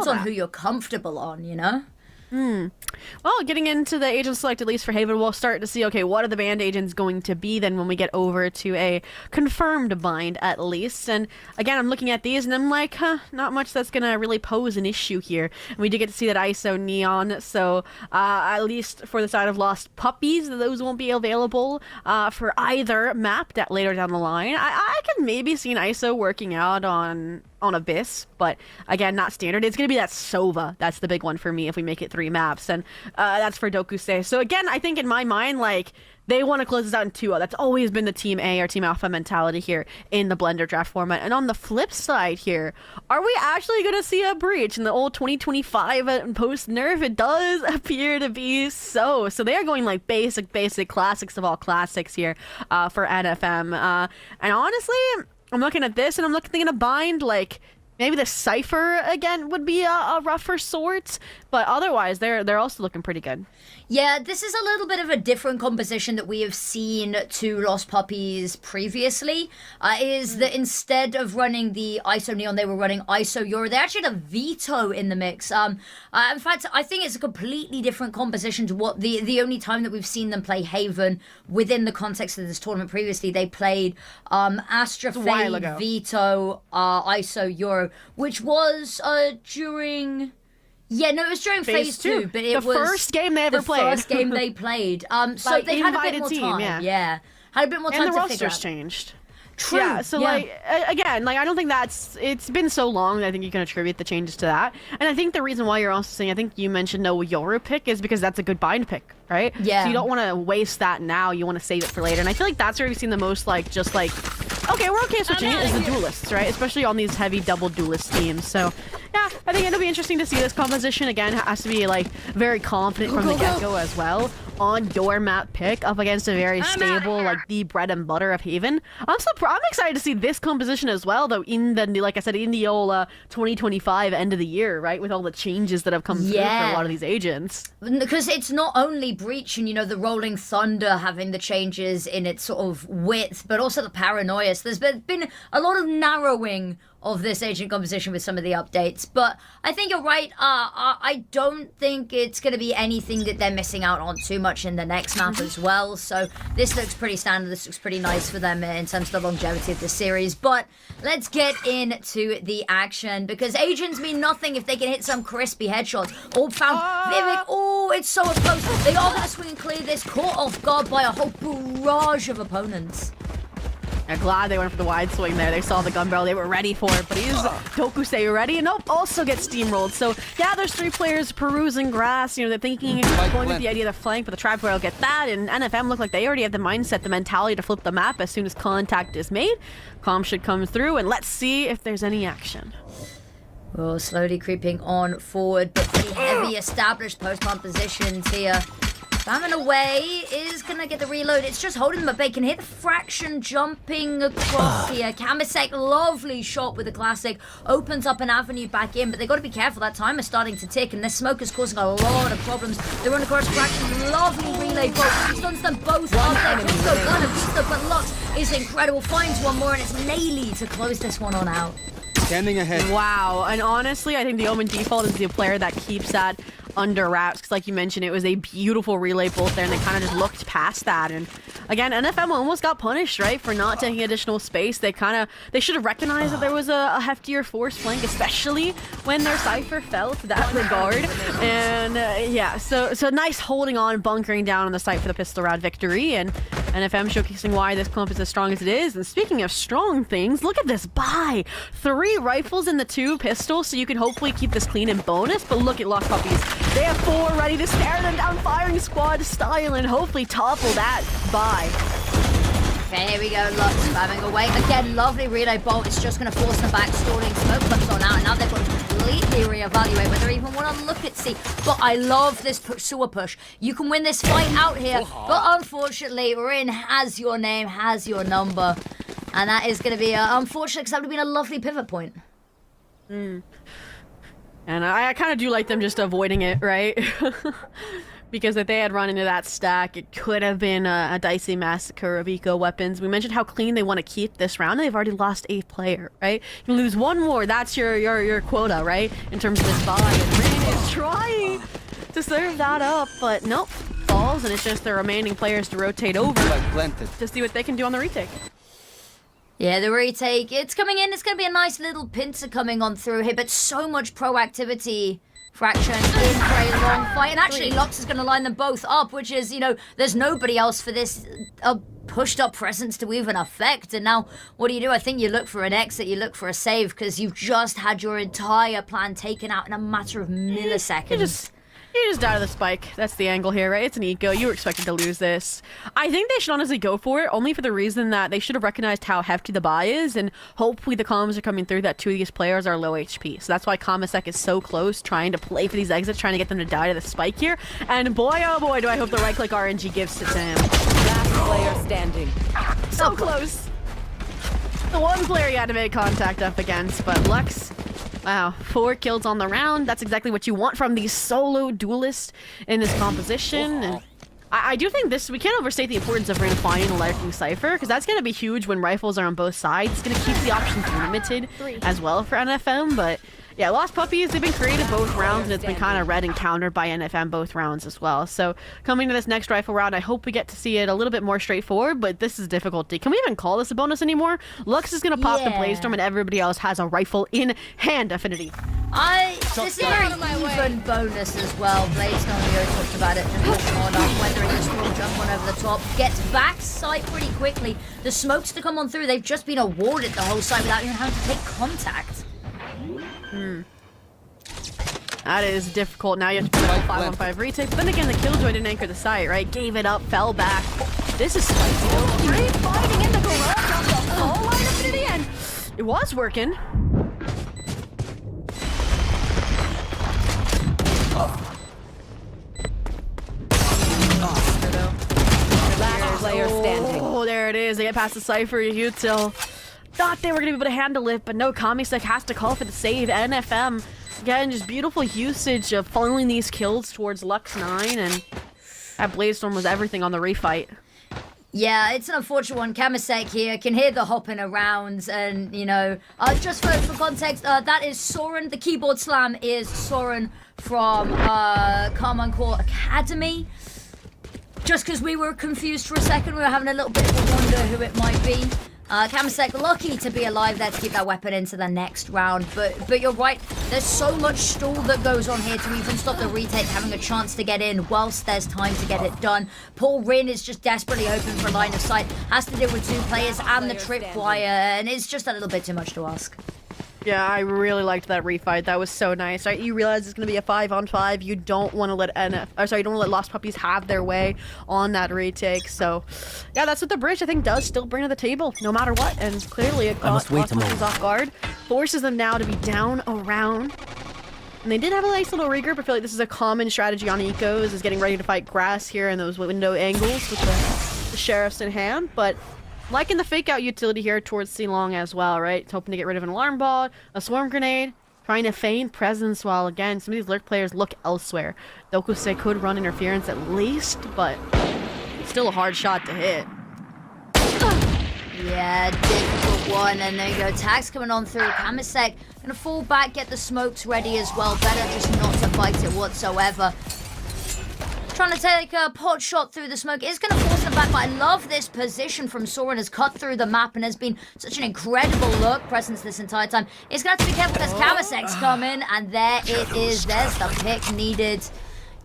depends on who you're comfortable on, you know? Well, getting into the agent select, at least for Haven, we'll start to see, okay, what are the banned agents going to be then when we get over to a confirmed bind, at least. And again, I'm looking at these and I'm like, not much that's going to really pose an issue here. And we did get to see that ISO Neon, so at least for the side of Lost Puppies, those won't be available for either map that later down the line. I can maybe see an ISO working out on Abyss, but again, not standard. It's going to be that Sova. That's the big one for me if we make it 3 maps, and that's for Dokusei. So again, I think in my mind, like, they want to close this out in 2-0. That's always been the Team A or Team Alpha mentality here in the Blender draft format. And on the flip side here, are we actually going to see a breach in the old 2025 post-nerf? It does appear to be so. So they are going like basic classics of all classics here for NFM. And honestly, I'm looking at this and I'm thinking a bind, like, maybe the Cypher again would be a rougher sort, but otherwise they're also looking pretty good. Yeah, this is a little bit of a different composition that we have seen to Lost Puppies previously, is that instead of running the ISO Neon, they were running ISO Euro. They actually had a Veto in the mix. In fact, I think it's a completely different composition to what the only time that we've seen them play Haven within the context of this tournament previously. They played Astra Fade, Veto, ISO Euro, which was during... Yeah, no, it was during phase 2, but it was the first game they ever played. The first game they played. So they had a bit more time. Yeah. Had a bit more time to figure out. And the rosters changed. True. Yeah, so like, again, like, I don't think it's been so long that I think you can attribute the changes to that. And I think the reason why you're also saying, I think you mentioned no Yoru pick is because that's a good bind pick, right? Yeah. So you don't want to waste that now, you want to save it for later. And I feel like that's where we've seen the most, like, just like, okay, we're okay switching it, is the duelists, right? Especially on these heavy double duelist teams. So yeah, I think it'll be interesting to see this composition. Again, it has to be like very confident from the get-go as well on your map pick up against a very stable, like, the bread and butter of Haven. I'm excited to see this composition as well, though, in the, like I said, in the old 2025 end of the year, right, with all the changes that have come through for a lot of these agents. Because it's not only Breach and, you know, the Rolling Thunder having the changes in its sort of width, but also the Paranoia. So there's been a lot of narrowing of this agent composition with some of the updates, but I think you're right. I don't think it's going to be anything that they're missing out on too much in the next map as well, so this looks pretty standard. This looks pretty nice for them in terms of the longevity of this series. But let's get into the action, because agents mean nothing if they can hit some crispy headshots. Oh, found Vivek. Oh, it's so close. They are going to swing and clear this, caught off guard by a whole barrage of opponents. I'm glad they went for the wide swing there. They saw the gun barrel. They were ready for it. But is Dokusei ready? And nope, also gets steamrolled. So yeah, there's 3 players perusing grass. You know, they're thinking, going with the idea of the flank, but the trap barrel get that. And NFM look like they already have the mindset, the mentality to flip the map as soon as contact is made. Comm should come through, and let's see if there's any action. Well, slowly creeping on forward, but pretty heavy established post-pump positions here. Spamming away is gonna get the reload. It's just holding them at bay. Can hit the fraction jumping across here. Kamisek, lovely shot with the classic. Opens up an avenue back in, but they gotta be careful. That timer's starting to tick, and this smoke is causing a lot of problems. They run across fraction. Lovely relay bolt. Stuns them both up there. Visto gonna Visto, but Lux is incredible. Finds one more, and it's Naily to close this one on out. Standing ahead. Wow, and honestly, I think the Omen default is the player that keeps that under wraps, because like you mentioned, it was a beautiful relay bolt there, and they kind of just looked past that. And again, NFM almost got punished, right, for not taking additional space. They should have recognized that there was a heftier force flank, especially when their Cypher fell to that regard. And yeah, so nice holding on, bunkering down on the site for the pistol round victory, and NFM showcasing why this clump is as strong as it is. And speaking of strong things, look at this buy. 3 rifles and the 2 pistols, so you can hopefully keep this clean in bonus. But look at Lost Puppies. They have 4 ready to stare them down, firing squad style, and hopefully topple that buy. Okay, here we go. Lux spamming away. Again, lovely relay bolt. It's just going to force them back. Stalling smoke comes on out, and now they've got to completely reevaluate whether they even want to look at C. But I love this sewer push. You can win this fight out here, but unfortunately, Rin has your name, has your number, and that is going to be unfortunate, because that would have been a lovely pivot point. And I kind of do like them just avoiding it, right? Because if they had run into that stack, it could have been a dicey massacre of eco weapons. We mentioned how clean they want to keep this round, and they've already lost a player, right? You lose one more, that's your quota, right? In terms of this buy. And Rin is trying to serve that up, but nope. Falls, and it's just the remaining players to rotate over to see what they can do on the retake. Yeah, the retake, it's coming in. It's going to be a nice little pincer coming on through here, but so much proactivity. Fraction in for a long fight, and actually Lux is going to line them both up, which is, you know, there's nobody else for this pushed up presence to even affect. And now, what do? I think you look for an exit, you look for a save, because you've just had your entire plan taken out in a matter of milliseconds. You just died of the spike. That's the angle here, right? It's an eco. You were expected to lose this. I think they should honestly go for it, only for the reason that they should have recognized how hefty the buy is, and hopefully the comms are coming through that two of these players are low HP. So that's why Kamasek is so close, trying to play for these exits, trying to get them to die to the spike here. And boy, oh boy, do I hope the right-click RNG gives it to him. Last player standing. So close. The one player you had to make contact up against, but Lux... Wow, 4 kills on the round. That's exactly what you want from these solo duelists in this composition. And I do think we can't overstate the importance of finding a lurking Cypher, because that's going to be huge when rifles are on both sides. It's going to keep the options limited as well for NFM, but yeah, Lost Puppies, they've been creative both rounds, and it's been kind of read and countered by NFM both rounds as well. So coming to this next rifle round, I hope we get to see it a little bit more straightforward, but this is difficulty. Can we even call this a bonus anymore? Lux is going to pop the Blazestorm, and everybody else has a rifle in hand, Affinity. This is a very even bonus as well. Bladestorm, we already talked about it, just pushing on up, whether it's a strong jump on over the top, gets back sight pretty quickly. The smokes to come on through, they've just been awarded the whole site without even having to take contact. That is difficult. Now you have to put a 5-on-5 retake. But then again, the Killjoy didn't anchor the site, right? Gave it up, fell back. This is spicy. Great fighting in the garage on the whole lineup to the end. It was working. Last player standing. Oh, there it is. They get past the Cypher. Util thought they were going to be able to handle it, but no, Kamisek has to call for the save. NFM, again, just beautiful usage of funneling these kills towards Lux 9, and that Blazestorm was everything on the refight. Yeah, it's an unfortunate one. Kamasek here can hear the hopping around, and, you know, just for context, that is Soren. The keyboard slam is Soren from Carmine Core Academy. Just because we were confused for a second, we were having a little bit of a wonder who it might be. Kamasek lucky to be alive there to keep that weapon into the next round, but you're right, there's so much stall that goes on here to even stop the retake having a chance to get in whilst there's time to get it done. Paul Rin is just desperately hoping for a line of sight, has to deal with 2 players and the tripwire, and it's just a little bit too much to ask. Yeah, I really liked that refight. That was so nice. Right, you realize it's going to be a 5-on-5. You don't want to let you don't want to let Lost Puppies have their way on that retake. So, yeah, that's what the bridge I think does still bring to the table, no matter what. And clearly, it caught Lost Puppies off guard, forces them now to be down around. And they did have a nice little regroup. I feel like this is a common strategy on ecos, is getting ready to fight grass here in those window angles with the sheriffs in hand, but. Liking the fake out utility here towards C-Long as well, right? It's hoping to get rid of an alarm ball, a swarm grenade, trying to feign presence while, again, some of these lurk players look elsewhere. Dokuse could run interference at least, but it's still a hard shot to hit. Yeah, difficult one, and there you go. Tags coming on through. Kamasek gonna fall back, get the smokes ready as well. Better just not to fight it whatsoever. Trying to take a pot shot through the smoke is going to force them back, but I love this position from Soren. Has cut through the map and has been such an incredible lurk presence this entire time. He's going to have to be careful because Kamasek's coming, and there it is. There's the pick needed.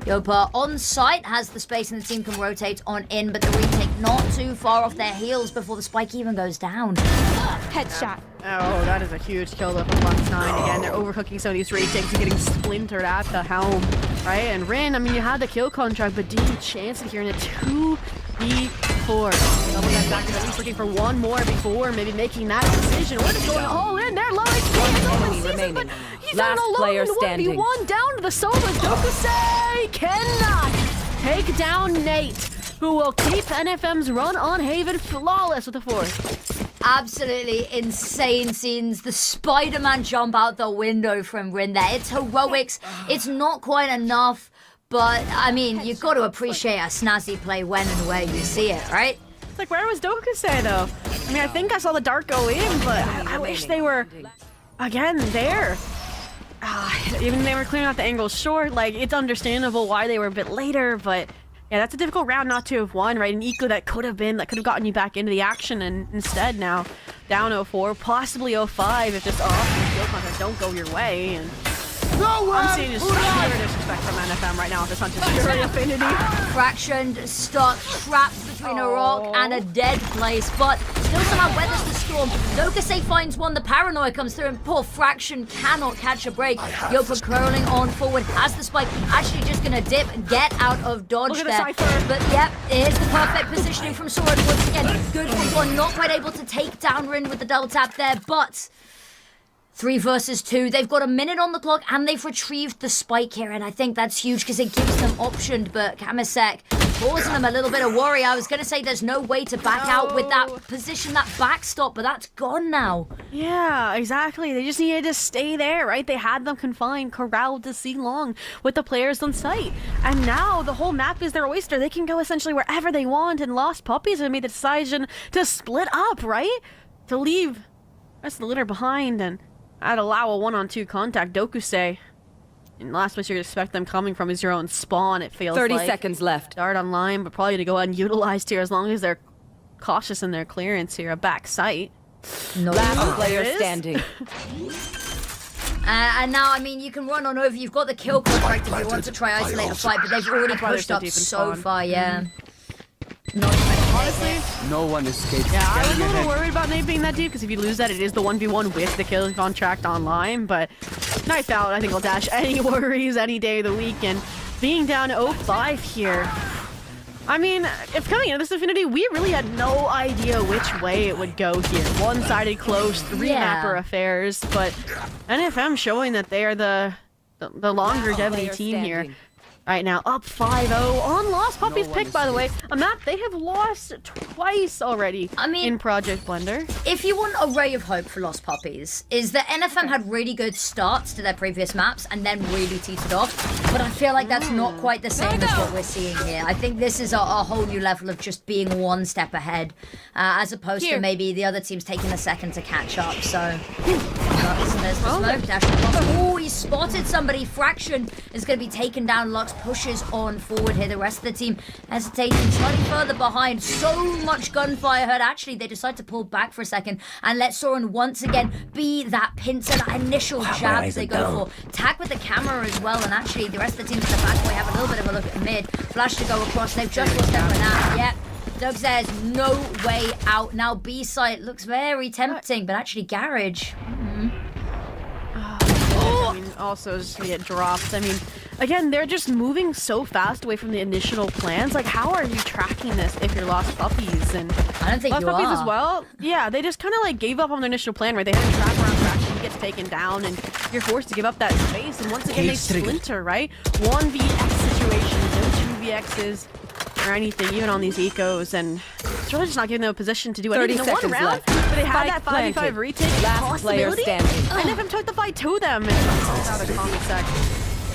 Yopa on site has the space and the team can rotate on in, but the retake not too far off their heels before the spike even goes down. Headshot. Oh, that is a huge kill though from Lux 9. Again, they're overcooking some of these retakes and getting splintered at the helm, right? And Rin, I mean, you had the kill contract, but did you chance it here in a 2v4? Double that back, at least looking for one more before maybe making that decision. What is going all in there? Low HP, but he's on alone in the 1v1 down to the solos. Dokuse cannot take down Nate, who will keep NFM's run on Haven flawless with a 4th. Absolutely insane scenes. The Spider-Man jump out the window from Rin there. It's heroics. It's not quite enough, But, I mean, you've got to appreciate a snazzy play when and where you see it, right? It's like, where was Dokusei, though? I mean, I think I saw the dart go in, but I wish they were, again, there. Even they were clearing out the angles short, like, it's understandable why they were a bit later, but yeah, that's a difficult round not to have won, right? An eco that could have gotten you back into the action, and instead now, down 0-4, possibly 0-5 if this kill contest don't go your way, and I'm seeing just pure disrespect from NFM right now with this Hunter's Fury Affinity. Fraction stuck, trapped between a rock and a dead place, but still somehow weathers the storm. Dokusei finds one, the paranoia comes through, and poor Fraction cannot catch a break. Yopa curling on forward, has the spike, actually just gonna dip and get out of dodge there. But yep, here's the perfect positioning from Sword once again. Good for one, not quite able to take down Rin with the double tap there, but 3 versus 2. They've got a minute on the clock and they've retrieved the spike here, and I think that's huge because it gives them optioned, but Kamisek causing them a little bit of worry. I was going to say there's no way to back out with that position, that backstop, but that's gone now. Yeah, exactly. They just needed to stay there, right? They had them confined, corralled to see long with the players on site. And now the whole map is their oyster. They can go essentially wherever they want, and Lost Puppies have made the decision to split up, right? To leave the rest of the litter behind, and I'd allow a 1-on-2 contact. Dokusei, in the last place you'd expect them coming from is your own spawn, it feels 30 like. seconds left. Dart online, but probably to go unutilized here as long as they're cautious in their clearance here. A back sight. No. Last player standing. And now, I mean, you can run on over. You've got the kill contract if you want to try isolate a fight, but they've already pushed up so far, yeah. Not Honestly, no one escapes. yeah, I was a little worried about Nate being that deep because if you lose that, it is the 1v1 with the kill contract online. But nice out. I think I'll dash any worries any day of the week. And being down 0-5 here, I mean, if coming into this Affinity, we really had no idea which way it would go here. One-sided, close, 3-mapper affairs. But NFM showing that they are the longevity team here. Right now, up 5-0 on Lost Puppies pick, by the way. A map they have lost twice already in Project Blender. If you want a ray of hope for Lost Puppies, is that NFM had really good starts to their previous maps and then really teetered off. But I feel like that's not quite the same as what we're seeing here. I think this is a whole new level of just being one step ahead, as opposed to maybe the other teams taking a second to catch up. So, there's the smoke dash across. Oh, he spotted somebody. Fraction is going to be taken down. Lux pushes on forward here. The rest of the team hesitating, slightly further behind. So much gunfire heard. Actually, they decide to pull back for a second and let Soren once again be that pincer, that initial jab they go for. Tag with the camera as well, and actually the rest of the teams in the back way have a little bit of a look at mid. Flash to go across. They've just lost their now. Yep. Doug says no way out. Now B site looks very tempting, but actually Garage. I mean, also just gonna get dropped. I mean, again, they're just moving so fast away from the initial plans. Like, how are you tracking this if you're Lost Puppies? And I don't think Lost you Puppies are. as well. Yeah, they just kind of like gave up on their initial plan, right? They had a trap around Fraction, he gets taken down, and you're forced to give up that space. And once again, they splinter, right? 1vx situations, no 2vx's or anything, even on these ecos, and it's really just not giving them a position to do anything. 30 In one seconds round, left. but they had that Spike 5v5 retake Last player possibility, standing. and NFM took the fight to them, and it's out of comic sec.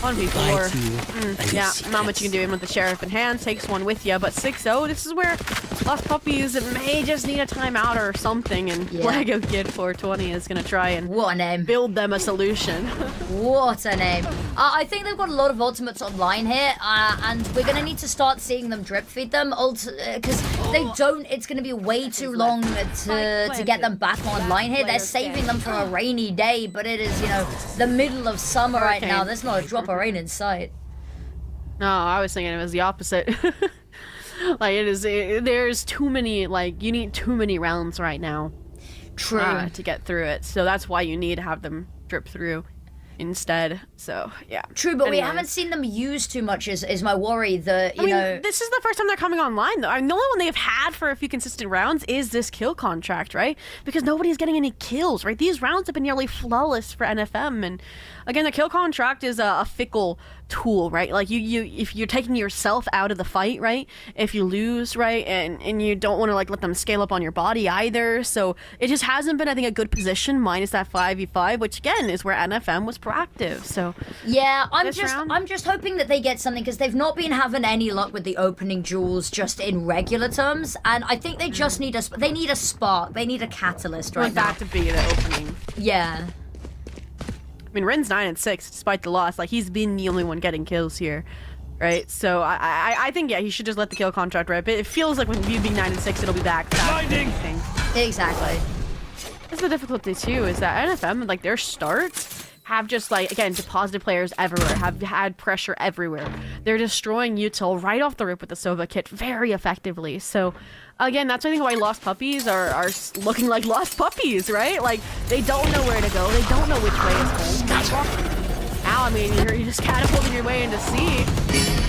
1v4. Yeah, not much you can do even with the Sheriff in hand. Takes one with you, but 6-0, this is where Lost Puppies may just need a timeout or something, and Lego Kid 420 is going to try and what a name. build them a solution. What a name. I think they've got a lot of ultimates online here, and we're going to need to start seeing them drip feed them, because they don't, it's going to be way too long to get them back online here. They're saving them for a rainy day, but it is, you know, the middle of summer right now. There's not a drop of rain in sight. No, I was thinking it was the opposite. Like, there's too many, like, you need too many rounds right now. True. To get through it. So that's why you need to have them drip through instead. So, yeah. True, but we haven't seen them use too much is my worry. That, you know, this is the first time they're coming online, though. I mean, the only one they've had for a few consistent rounds is this kill contract, right? Because nobody's getting any kills, right? These rounds have been nearly flawless for NFM, and again, the kill contract is a fickle tool, right? Like, you if you're taking yourself out of the fight, right? If you lose, right? And you don't want to, like, let them scale up on your body either. So it just hasn't been, I think, a good position, minus that 5v5, which, again, is where NFM was proactive. So So yeah, this round? I'm just hoping that they get something because they've not been having any luck with the opening duels just in regular terms, and I think they just need a spark, they need a catalyst right want now. that to be the opening. Yeah. I mean, Rin's 9-6 despite the loss. Like, he's been the only one getting kills here, right? So I think, yeah, he should just let the kill contract rip. It feels like when you being 9-6, it'll be back. Exactly. That's the difficulty too, is that NFM, like, their starts have just, like, again, deposited players everywhere, have had pressure everywhere. They're destroying Util right off the rip with the Sova kit very effectively. So again, that's I think why Lost Puppies are looking like Lost Puppies, right? Like, they don't know where to go, they don't know which way is home. Now, I mean, you're just catapulting your way into C.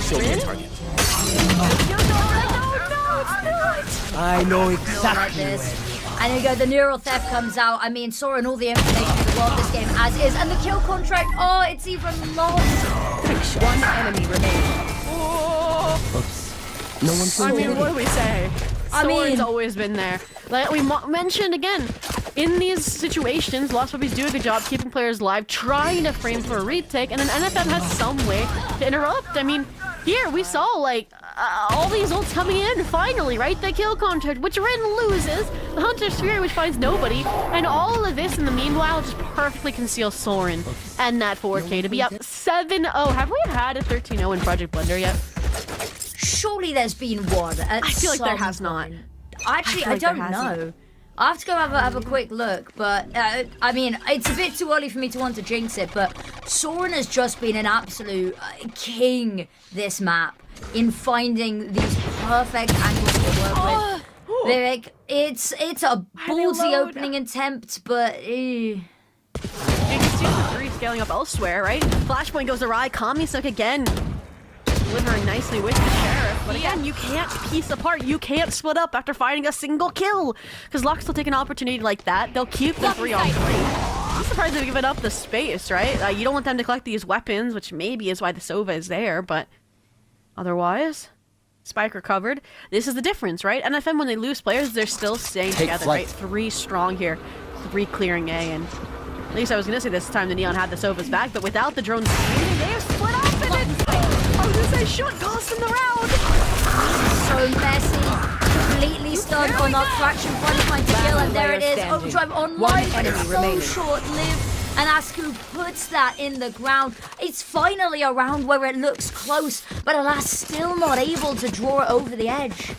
Show me a target. No, it's not! I know Like exactly this. And there you go, the neural theft comes out. I mean, Soren, all the information in the world, this game as is. And the kill contract, oh, it's even lost. One enemy remaining. Oops. No one's I mean, what do we say? I Soren's mean- always been there. Like we mentioned again, in these situations, Lost Puppies do a good job keeping players alive, trying to frame for a retake, and then NFM has some way to interrupt. I mean, here we saw like all these ults coming in finally, right? The kill contract, which Rin loses, the Hunter's Fury, which finds nobody, and all of this in the meanwhile just perfectly conceals Soren and that 4K to be up 7-0. Have we had a 13-0 in Project Blender yet? Surely there's been one. I feel like there has not. Actually, I I feel like don't there hasn't. know. I have to go have a quick look, but I mean, it's a bit too early for me to want to jinx it, but Soren has just been an absolute king this map in finding these perfect angles to work with. They're like, it's a ballsy load. opening attempt, but You can see the 3 scaling up elsewhere, right? Flashpoint goes awry, Kamisuk again delivering nicely with the Sheriff, but again, you can't piece apart, you can't split up after finding a single kill, because Lux will take an opportunity like that, they'll keep the 3 on 3. I'm surprised they've given up the space, right? You don't want them to collect these weapons, which maybe is why the Sova is there, but otherwise, Spike recovered. This is the difference, right? NFM, when they lose players, they're still staying together, right? 3 strong here, 3 clearing A, and at least I was going to say this time the Neon had the Sova's back, but without the drone speed, they're split up, and it's... I was going to say, should cost them the round! so messy. Completely stunned on that fraction, finally finds the kill, and there it is. Standing. Overdrive online, One but it's enemy so remaining. short-lived. And Asku puts that in the ground. It's finally a round where it looks close, but alas, still not able to draw it over the edge.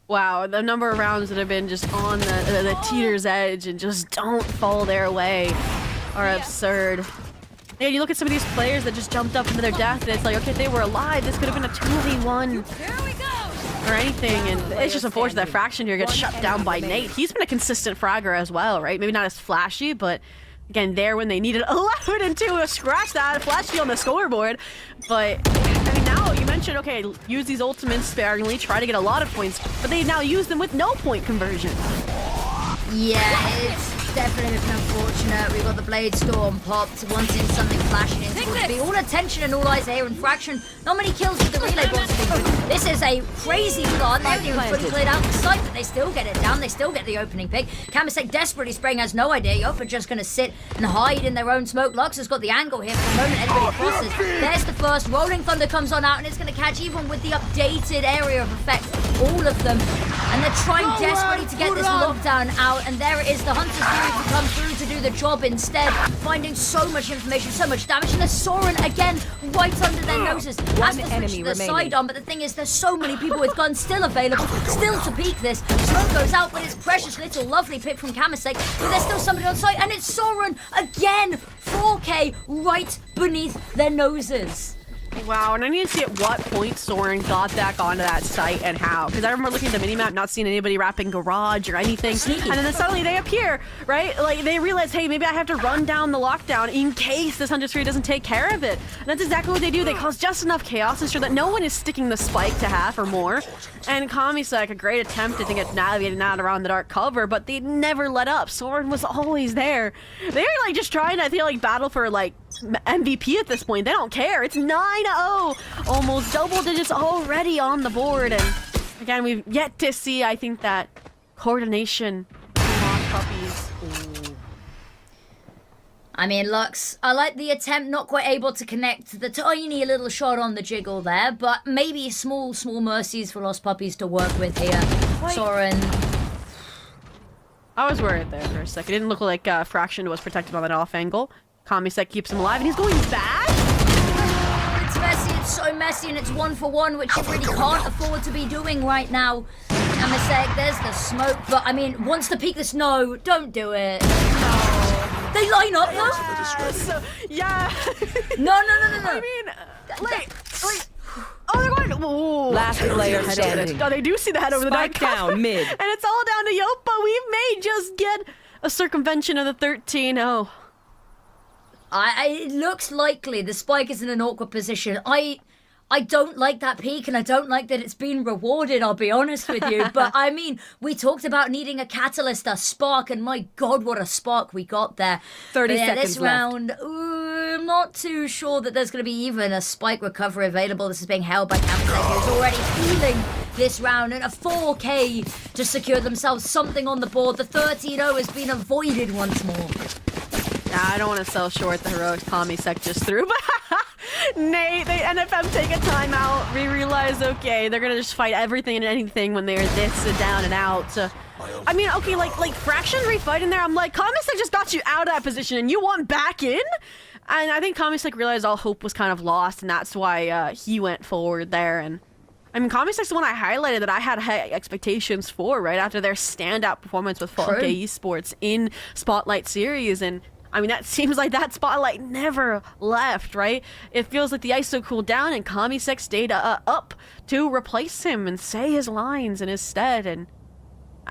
Wow, the number of rounds that have been just on the teeter's edge and just don't fall their way are absurd. Yeah, you look at some of these players that just jumped up into their death, and it's like, okay, if they were alive, this could have been a 2v1 or anything, and it's just unfortunate that Fraction here gets shut down by Nate. He's been a consistent fragger as well, right? Maybe not as flashy, but again, there when they needed 11 and 2, scratch that, flashy on the scoreboard. But, I mean, now you mentioned, okay, use these ultimates sparingly, try to get a lot of points, but they now use them with no point conversion. Yeah, it's definitely looking unfortunate. We've got the Blade Storm popped, wanting something flashing in towards B. All attention and all eyes here in Fraction. Not many kills with the relay bots being good. This is a crazy plant. They haven't even fully cleared out the site, but they still get it down. They still get the opening pick. Kamisek desperately spraying, has no idea. Yofa just going to sit and hide in their own smoke. Lux has got the angle here for a moment. Everybody crosses. There's the first. Rolling Thunder comes on out, and it's going to catch, even with the updated area of effect, all of them. And they're trying desperately to get this lockdown out, and there it is, the Hunter's Fury to come through to do the job instead, finding so much information, so much damage, and there's Soren again right under their noses. Has to switch enemy to the remaining. sidearm, but the thing is, there's so many people with guns still available, still to peek this. Smoke goes out, but it's precious little lovely pick from Kamisek, but there's still somebody on site, and it's Soren again, 4K right beneath their noses. Wow, and I need to see at what point Soren got back onto that site and how. Because I remember looking at the minimap, not seeing anybody wrapping garage or anything. Sneaky. And then suddenly they appear, right? Like, they realize, hey, maybe I have to run down the lockdown in case this Hunter's Fury doesn't take care of it. And that's exactly what they do. They cause just enough chaos to ensure that no one is sticking the spike to half or more. And Kamisek, a great attempt, I think, at navigating that around the dark cover, but they never let up. Soren was always there. They were, like, just trying to, I feel like, battle for, like, MVP at this point. They don't care. It's 9-0. Almost double digits already on the board. And again, we've yet to see, I think, that coordination between Lost Puppies. I mean, Lux, I like the attempt, not quite able to connect the tiny little shot on the jiggle there, but maybe small mercies for Lost Puppies to work with here. Soren. I was worried there for a second. It didn't look like Fraction was protected on that off angle. Kamisek keeps him alive, and he's going back? It's messy, it's so messy, and it's 1-for-1, which you really can't afford to be doing right now. Kamisek, there's the smoke, but I mean, wants to peek this. No, don't do it. No. They line up, though? Yeah. No. I mean, like, oh, they're going. Whoa. Last player standing. Oh, they do see the head over the Spike net. down mid. And it's all down to Yopa. We may just get a circumvention of the 13-0. It looks likely the spike is in an awkward position. I don't like that peak, and I don't like that it's been rewarded, I'll be honest with you. But, I mean, we talked about needing a catalyst, a spark, and my God, what a spark we got there. 30 but yeah, seconds this left. round, I'm not too sure that there's going to be even a spike recovery available. This is being held by Kamisek, who's already feeling this round, and a 4K to secure themselves something on the board. The 13-0 has been avoided once more. Nah, I don't want to sell short the heroic Kamisek just threw, but Nate, they NFM take a timeout. We realize, okay, they're gonna just fight everything and anything when they're this down and out. I mean, okay, like Fraction refighting there. I'm like, Kamisek just got you out of that position, and you want back in? And I think Kamisek realized all hope was kind of lost, and that's why he went forward there. And I mean, Kamisek's the one I highlighted that I had high expectations for right after their standout performance with Falke Esports in Spotlight Series, and I mean, that seems like that spotlight never left, right? It feels like the ISO cooled down and Kamisek stayed up to replace him and say his lines in his stead. And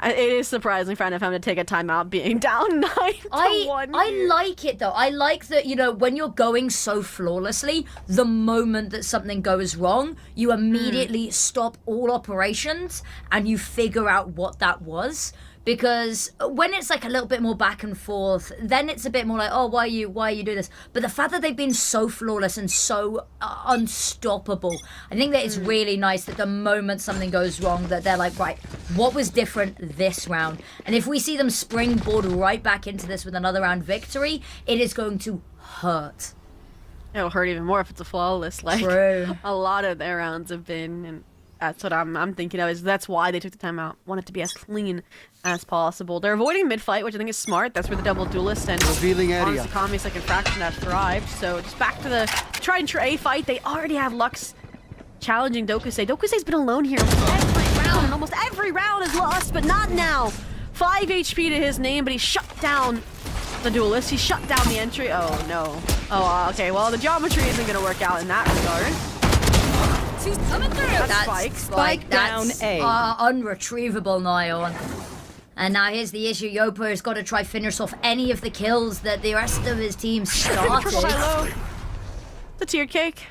it is surprising for NFM to take a timeout being down 9-1. I like it, though. I like that, you know, when you're going so flawlessly, the moment that something goes wrong, you immediately stop all operations and you figure out what that was. Because when it's like a little bit more back and forth, then it's a bit more like, oh, why you do this? But the fact that they've been so flawless and so unstoppable, I think that it's really nice that the moment something goes wrong, that they're like, right, what was different this round? And if we see them springboard right back into this with another round victory, it is going to hurt. It'll hurt even more if it's a flawless. Like True. A lot of their rounds have been, and that's what I'm thinking of. Is that's why they took the time out. Want it to be as clean as possible. They're avoiding mid fight, which I think is smart. That's where the double duelist and revealing area. honestly, Kamisek and Fraction have thrived. So just back to the try and tray fight. They already have Lux challenging Dokusei. Dokuse's been alone here every round, and almost every round is lost, but not now. 5 HP to his name, but he shut down the duelist. He shut down the entry. Oh no. Oh, okay. Well, the geometry isn't going to work out in that regard. She's coming through. That's Spike down A. Unretrievable, Niall. And now here's the issue. Yopa has got to try finish off any of the kills that the rest of his team started. The tiered cake.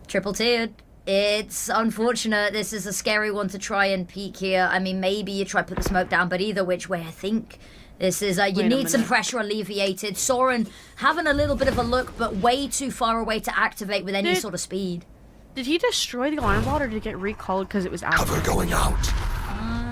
Triple tiered. It's unfortunate. This is a scary one to try and peek here. I mean, maybe you try to put the smoke down, but either which way, I think this is, you need some pressure alleviated. Soren having a little bit of a look, but way too far away to activate with any sort of speed. Did he destroy the alarm bot, or did it get recalled because it was out? Cover going out.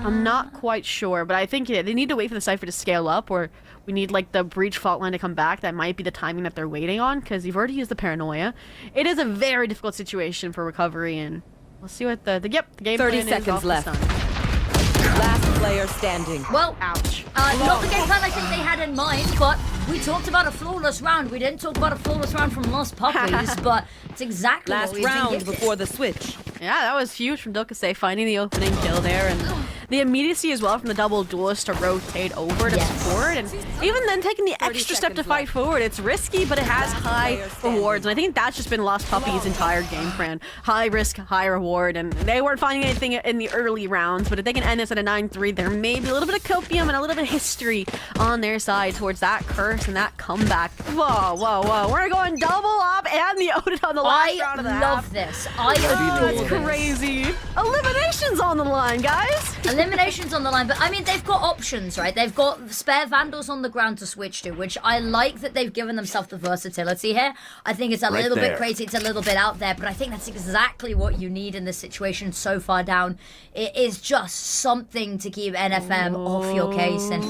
I'm not quite sure, but I think they need to wait for the Cypher to scale up, or we need like the breach fault line to come back. That might be the timing that they're waiting on, because you've already used the paranoia. It is a very difficult situation for recovery, and we'll see what the game 30 plan seconds is left. Last player standing. Well, Ouch. not the game plan I think they had in mind, but we talked about a flawless round. We didn't talk about a flawless round from Lost Puppies, but it's exactly Last what we've been round gifted. before the switch. Yeah, that was huge from Dokusei finding the opening kill there, and the immediacy as well from the double duelist to rotate over to support, and even then taking the extra step to fight forward. It's risky, but it has high rewards, and I think that's just been Lost Puppies' entire game plan. High risk, high reward, and they weren't finding anything in the early rounds, but if they can end this at a 9-3, there may be a little bit of copium and a little bit of history on their side towards that curse and that comeback. Whoa, we're going double up and the exploded on the last round of the love this. I adore That's this. crazy. Eliminations on the line, guys. Eliminations on the line, but I mean, they've got options, right? They've got spare Vandals on the ground to switch to, which I like that they've given themselves the versatility here. I think it's a little bit crazy, it's a little bit out there, but I think that's exactly what you need in this situation so far down. It is just something to keep NFM off your case, and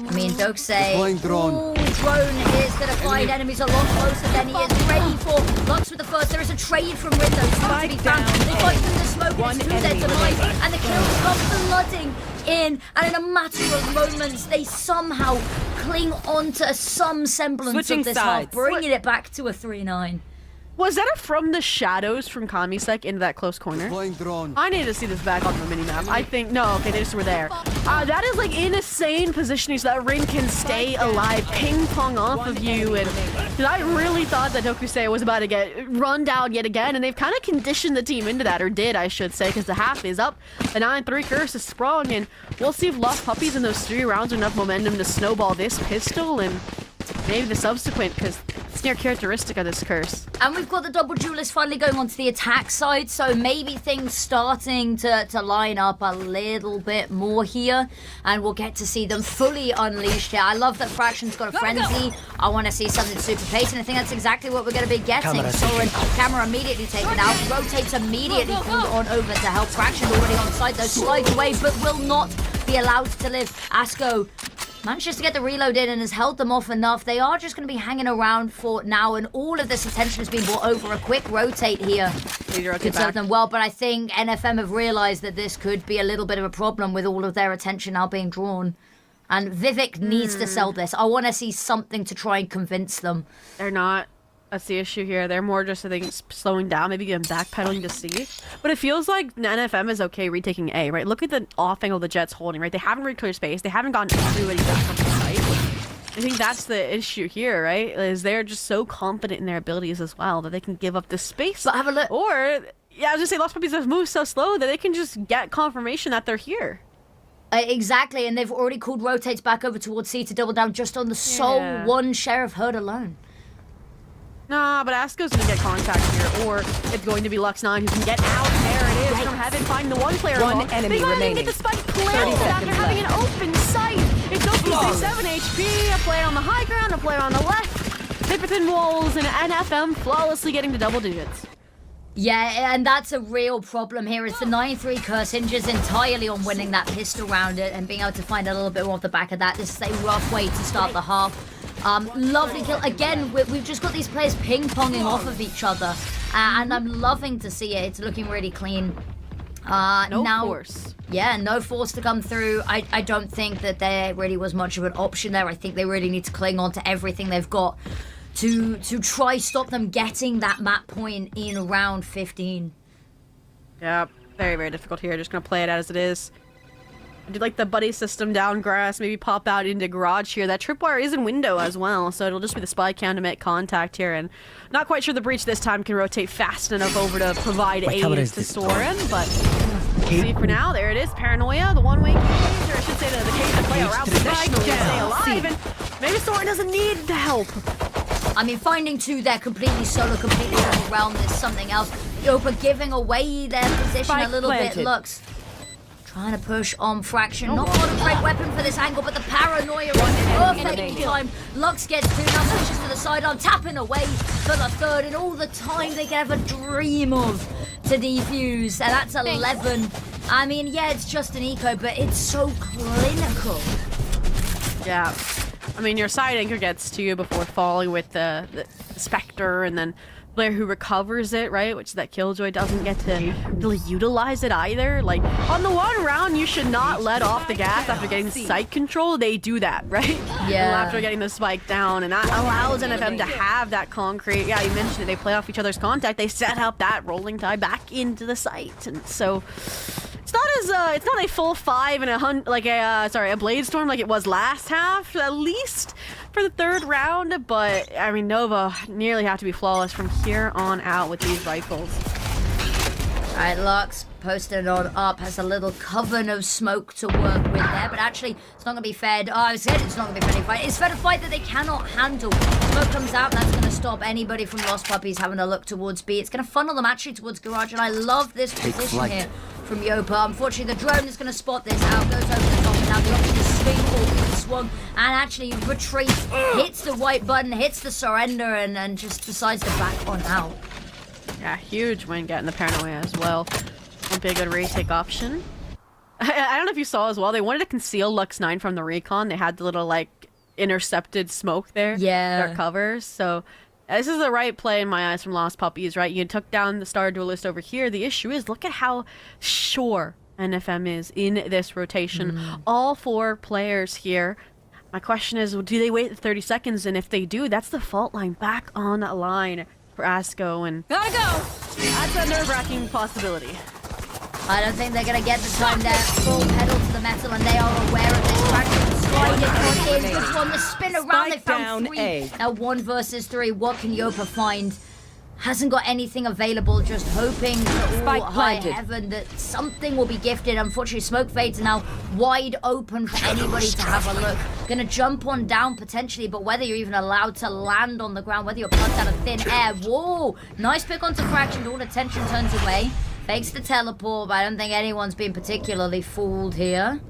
I mean, Dokse, drone is going to find enemies a lot closer than he is ready for. Lux with the first, there is a trade from Ringo, to be found. They fight through the smoke, and it's to their demise, and the kills come flooding in, and in a matter of moments, they somehow cling onto some semblance of this half, bringing it back to a 3-9. Was that a from the shadows from Kamisek into that close corner? I need to see this back on the minimap. I think, no, okay, they just were there. That is like insane positioning so that Rin can stay alive, ping pong off of you. And I really thought that Dokusei was about to get run down yet again, and they've kind of conditioned the team into that, or did, I should say, because the half is up. The 9-3 curse is sprung, and we'll see if Lost Puppies in those 3 rounds are enough momentum to snowball this pistol and maybe the subsequent, because it's near characteristic of this curse. And we've got the double duelist finally going on to the attack side, so maybe things starting to line up a little bit more here, and we'll get to see them fully unleashed here. I love that Fraction's got a frenzy. I want to see something super pace, and I think that's exactly what we're going to be getting. Soren, camera immediately taken out, rotates immediately pulled on over to help Fraction, already on side though, slides away, but will not be allowed to live. Asko manages to get the reload in and has held them off enough. They are just going to be hanging around for now, and all of this attention has been brought over. A quick rotate here could serve them well, but I think NFM have realized that this could be a little bit of a problem with all of their attention now being drawn. And Vivek needs to sell this. I want to see something to try and convince them. They're not. That's the issue here. They're more just, I think, slowing down, maybe even backpedaling to C. But it feels like NFM is okay retaking A, right? Look at the off angle the Jets holding, right? They haven't recleared space. They haven't gotten everybody back from the site. I think that's the issue here, right? Is they're just so confident in their abilities as well that they can give up the space. But have a look. Or, yeah, I was just saying, Lost Puppies have moved so slow that they can just get confirmation that they're here. Exactly, and they've already called rotates back over towards C to double down just on the sole one Sheriff Herd alone. Nah, but Asko's gonna get contact here, or it's going to be Lux9 who can get out. There it is from Heaven, find the one player. One enemy they might remaining. even get the spike planted after having an open sight. It's Dokusei 7 HP, a player on the high ground, a player on the left. Pipithin Walls and NFM flawlessly getting to double digits. Yeah, and that's a real problem here. It's the 9-3 curse hinges entirely on winning that pistol round and being able to find a little bit more off the back of that. This is a rough way to start the half. Lovely kill. Again, we've just got these players ping-ponging off of each other. And I'm loving to see it. It's looking really clean. No force. Yeah, no force to come through. I don't think that there really was much of an option there. I think they really need to cling on to everything they've got to try stop them getting that map point in round 15. Yeah, very, very difficult here. Just gonna play it as it is. I did like the buddy system down grass, maybe pop out into garage here. That tripwire is in window as well, so it'll just be the spy cam to make contact here. And not quite sure the breach this time can rotate fast enough over to provide aid to Soren, but we'll see for now. There it is, Paranoia, the one-way cage, or I should say the cage to play around the spike to stay alive, and maybe Soren doesn't need the help. I mean, finding two there completely solo, completely overwhelmed is something else. Yopa giving away their position Spike a little planted. bit. Lux trying to push on Fraction. Not a great weapon for this angle, but the paranoia is perfectly timed. Lux gets two, now switches to the sidearm, tapping away for the third, and all the time they can have a dream of to defuse. And that's 11. I mean, yeah, it's just an eco, but it's so clinical. Yeah. I mean, your side anchor gets to you before falling with the Spectre, and then player who recovers it, right? Which that Killjoy doesn't get to really utilize it either. Like, on the one round, you should not let off the gas after getting sight control. They do that, right? Yeah. After getting the spike down, and that allows NFM to have that concrete. Yeah, you mentioned it. They play off each other's contact. They set up that rolling tie back into the site, and so it's not a full 5 and a Blade Storm like it was last half, at least for the third round, but I mean, Nova nearly have to be flawless from here on out with these rifles. Alright, Lux posted on up, has a little coven of smoke to work with there, but actually it's not going to be fed. Oh, I said it's not going to be fed a fight. It's fed a fight that they cannot handle. Smoke comes out, that's going to stop anybody from Lost Puppies having a look towards B. It's going to funnel them actually towards Garage, and I love this position here from Yopa. Unfortunately, the drone is going to spot this out, goes over the top, and now the option is swing or be swung, and actually retreats, hits the white button, hits the surrender, and just decides to back on out. Yeah, huge win getting the paranoia as well. Won't be a good retake option. I don't know if you saw as well, they wanted to conceal Lux 9 from the recon. They had the little, like, intercepted smoke there. Yeah. Their covers, so this is the right play in my eyes from Lost Puppies, right? You took down the Star Duelist over here. The issue is, look at how sure NFM is in this rotation. All 4 players here. My question is, do they wait 30 seconds? And if they do, that's the fault line back on the line for Asco, and Gotta go! that's a nerve-wracking possibility. I don't think they're going to get the time there. Full pedal to the metal, and they are aware of this. Traction sliding on in. Good one. The spin around. They Spike found down 3. A. Now 1 versus 3. What can Yopa find? Hasn't got anything available. Just hoping to all Spike high planted. heaven that something will be gifted. Unfortunately, smoke fades are now wide open for anybody to have a look. Gonna jump on down potentially, but whether you're even allowed to land on the ground, whether you're plucked out of thin air. Whoa! Nice pick onto Fraction. All attention turns away. Fakes the teleport, but I don't think anyone's been particularly fooled here.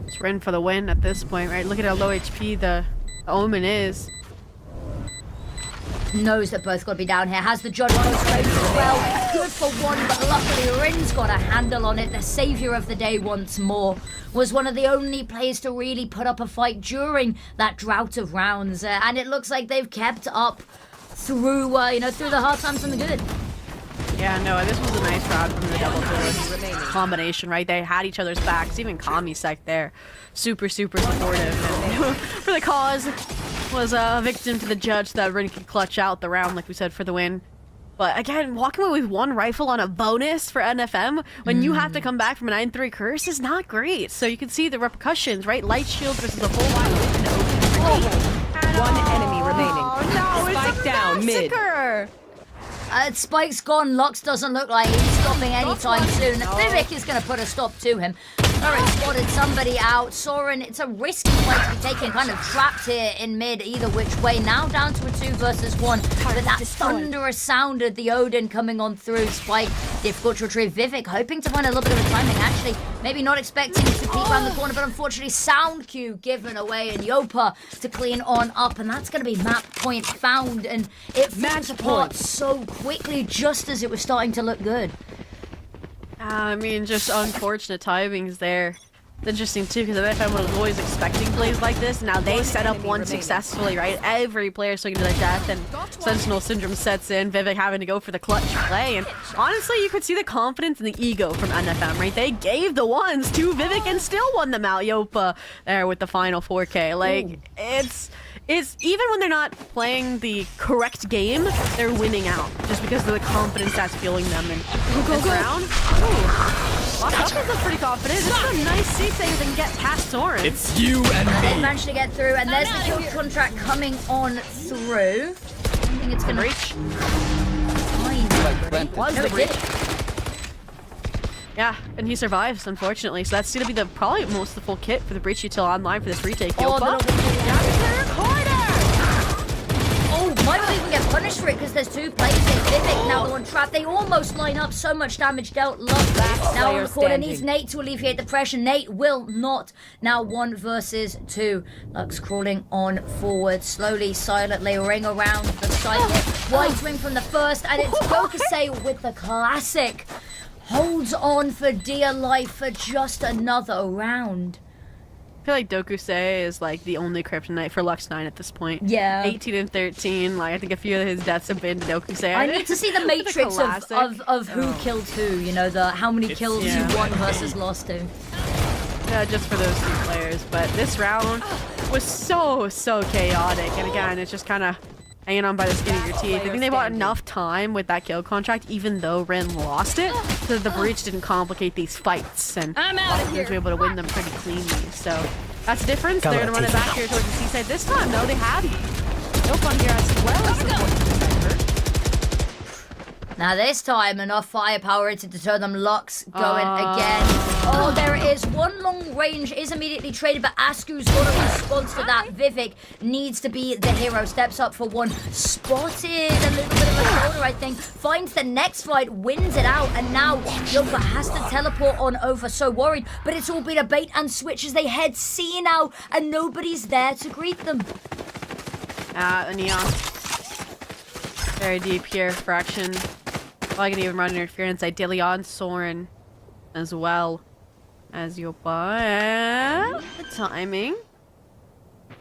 It's Rin for the win at this point, right? Look at how low HP the Omen is. Knows that both got to be down here. Has the judge close range as well. Good for one, but luckily Rin's got a handle on it. The saviour of the day once more. Was one of the only players to really put up a fight during that drought of rounds. And it looks like they've kept up through, through the hard times and the good. Yeah, no, this was a nice round from the double duelist combination, right? They had each other's backs. Even Kamisek there, super supportive. And for the cause, was a victim to the judge that Rin could clutch out the round, like we said, for the win. But again, walking away with 1 rifle on a bonus for NFM when you have to come back from a 9-3 curse is not great. So you can see the repercussions, right? Light shield versus a full wide open. 1 enemy remaining. Oh no, Spike down mid. massacre! Spike's gone. Lux doesn't look like he's stopping anytime soon. Vivek is going to put a stop to him. Turret spotted somebody out. Soren, it's a risky fight to be taken. Kind of trapped here in mid either which way. Now down to a 2 versus 1. But that thunderous sounded the Odin coming on through. Spike, difficult to retrieve. Vivek hoping to find a little bit of a timing. Actually, maybe not expecting to peek around the corner, but unfortunately sound cue given away. And Yopa to clean on up. And that's going to be map point found. And it falls apart so quickly just as it was starting to look good. I mean, just unfortunate timings there. It's interesting too, because NFM was always expecting plays like this. Now they set up one successfully, right? Every player swinging to their death, and Sentinel Syndrome sets in. Vivek having to go for the clutch play, and honestly, you could see the confidence and the ego from NFM, right? They gave the ones to Vivek and still won them out. Yopa there with the final 4K. Like, it's even when they're not playing the correct game, they're winning out just because of the confidence that's fueling them. And this round, Lost Puppies look pretty confident. This is a nice seat they can get past Soren. It's you and They me. managed to get through, and there's the kill contract coming on through. I think it's going to Breach. Was the breach? Yeah, and he survives, unfortunately. So that's going to be the probably most of the full kit for the Breach util online for this retake. Oh, Yopa. Oh, might not even get punished for it because there's 2 players here. Vivek now the one trapped. They almost line up. So much damage dealt. Love now on the corner. Needs Nate to alleviate the pressure. Nate will not. Now 1 versus 2. Lux crawling on forward. Slowly, silently. Ring around the side here. Wide swing from the first. And it's Gokusei with the classic. Holds on for dear life for just another round. I feel like Dokusei is like the only kryptonite for Lux 9 at this point. Yeah. 18 and 13. Like I think a few of his deaths have been to Dokusei. I need to see the matrix of who killed who. You know, the how many kills you won versus lost to. Yeah, just for those 2 players. But this round was so chaotic. And again, it's just kind of hanging on by the skin of your teeth. I think they bought enough time with that kill contract, even though Rin lost it, so that the breach didn't complicate these fights, and they were able to win them pretty cleanly. So that's the difference. They're going to run it back here towards the seaside this time. No, they have no fun here as well as the Now this time, enough firepower to deter them. Lux going again. Oh, there it is. One long range is immediately traded, but Asku's got a response to that. Vivek needs to be the hero. Steps up for one. Spotted a little bit of a shoulder, I think. Finds the next fight, wins it out, and now Joker has to teleport on over. So worried, but it's all been a bait and switch as they head C now, and nobody's there to greet them. The Neon. Very deep here, Fraction. I can even run interference. Ideally on Soren as well as your butt. The timing.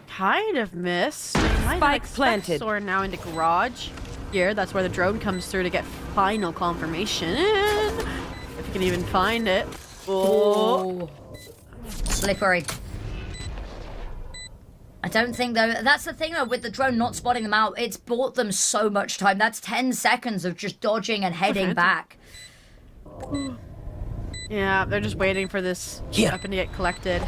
Kind of missed. Spike planted. Soren now into garage. Here, that's where the drone comes through to get final confirmation. If you can even find it. Oh. Slippery. I don't think, though, that's the thing, though, with the drone not spotting them out, it's bought them so much time. That's 10 seconds of just dodging and heading back. Yeah, they're just waiting for this weapon to get collected.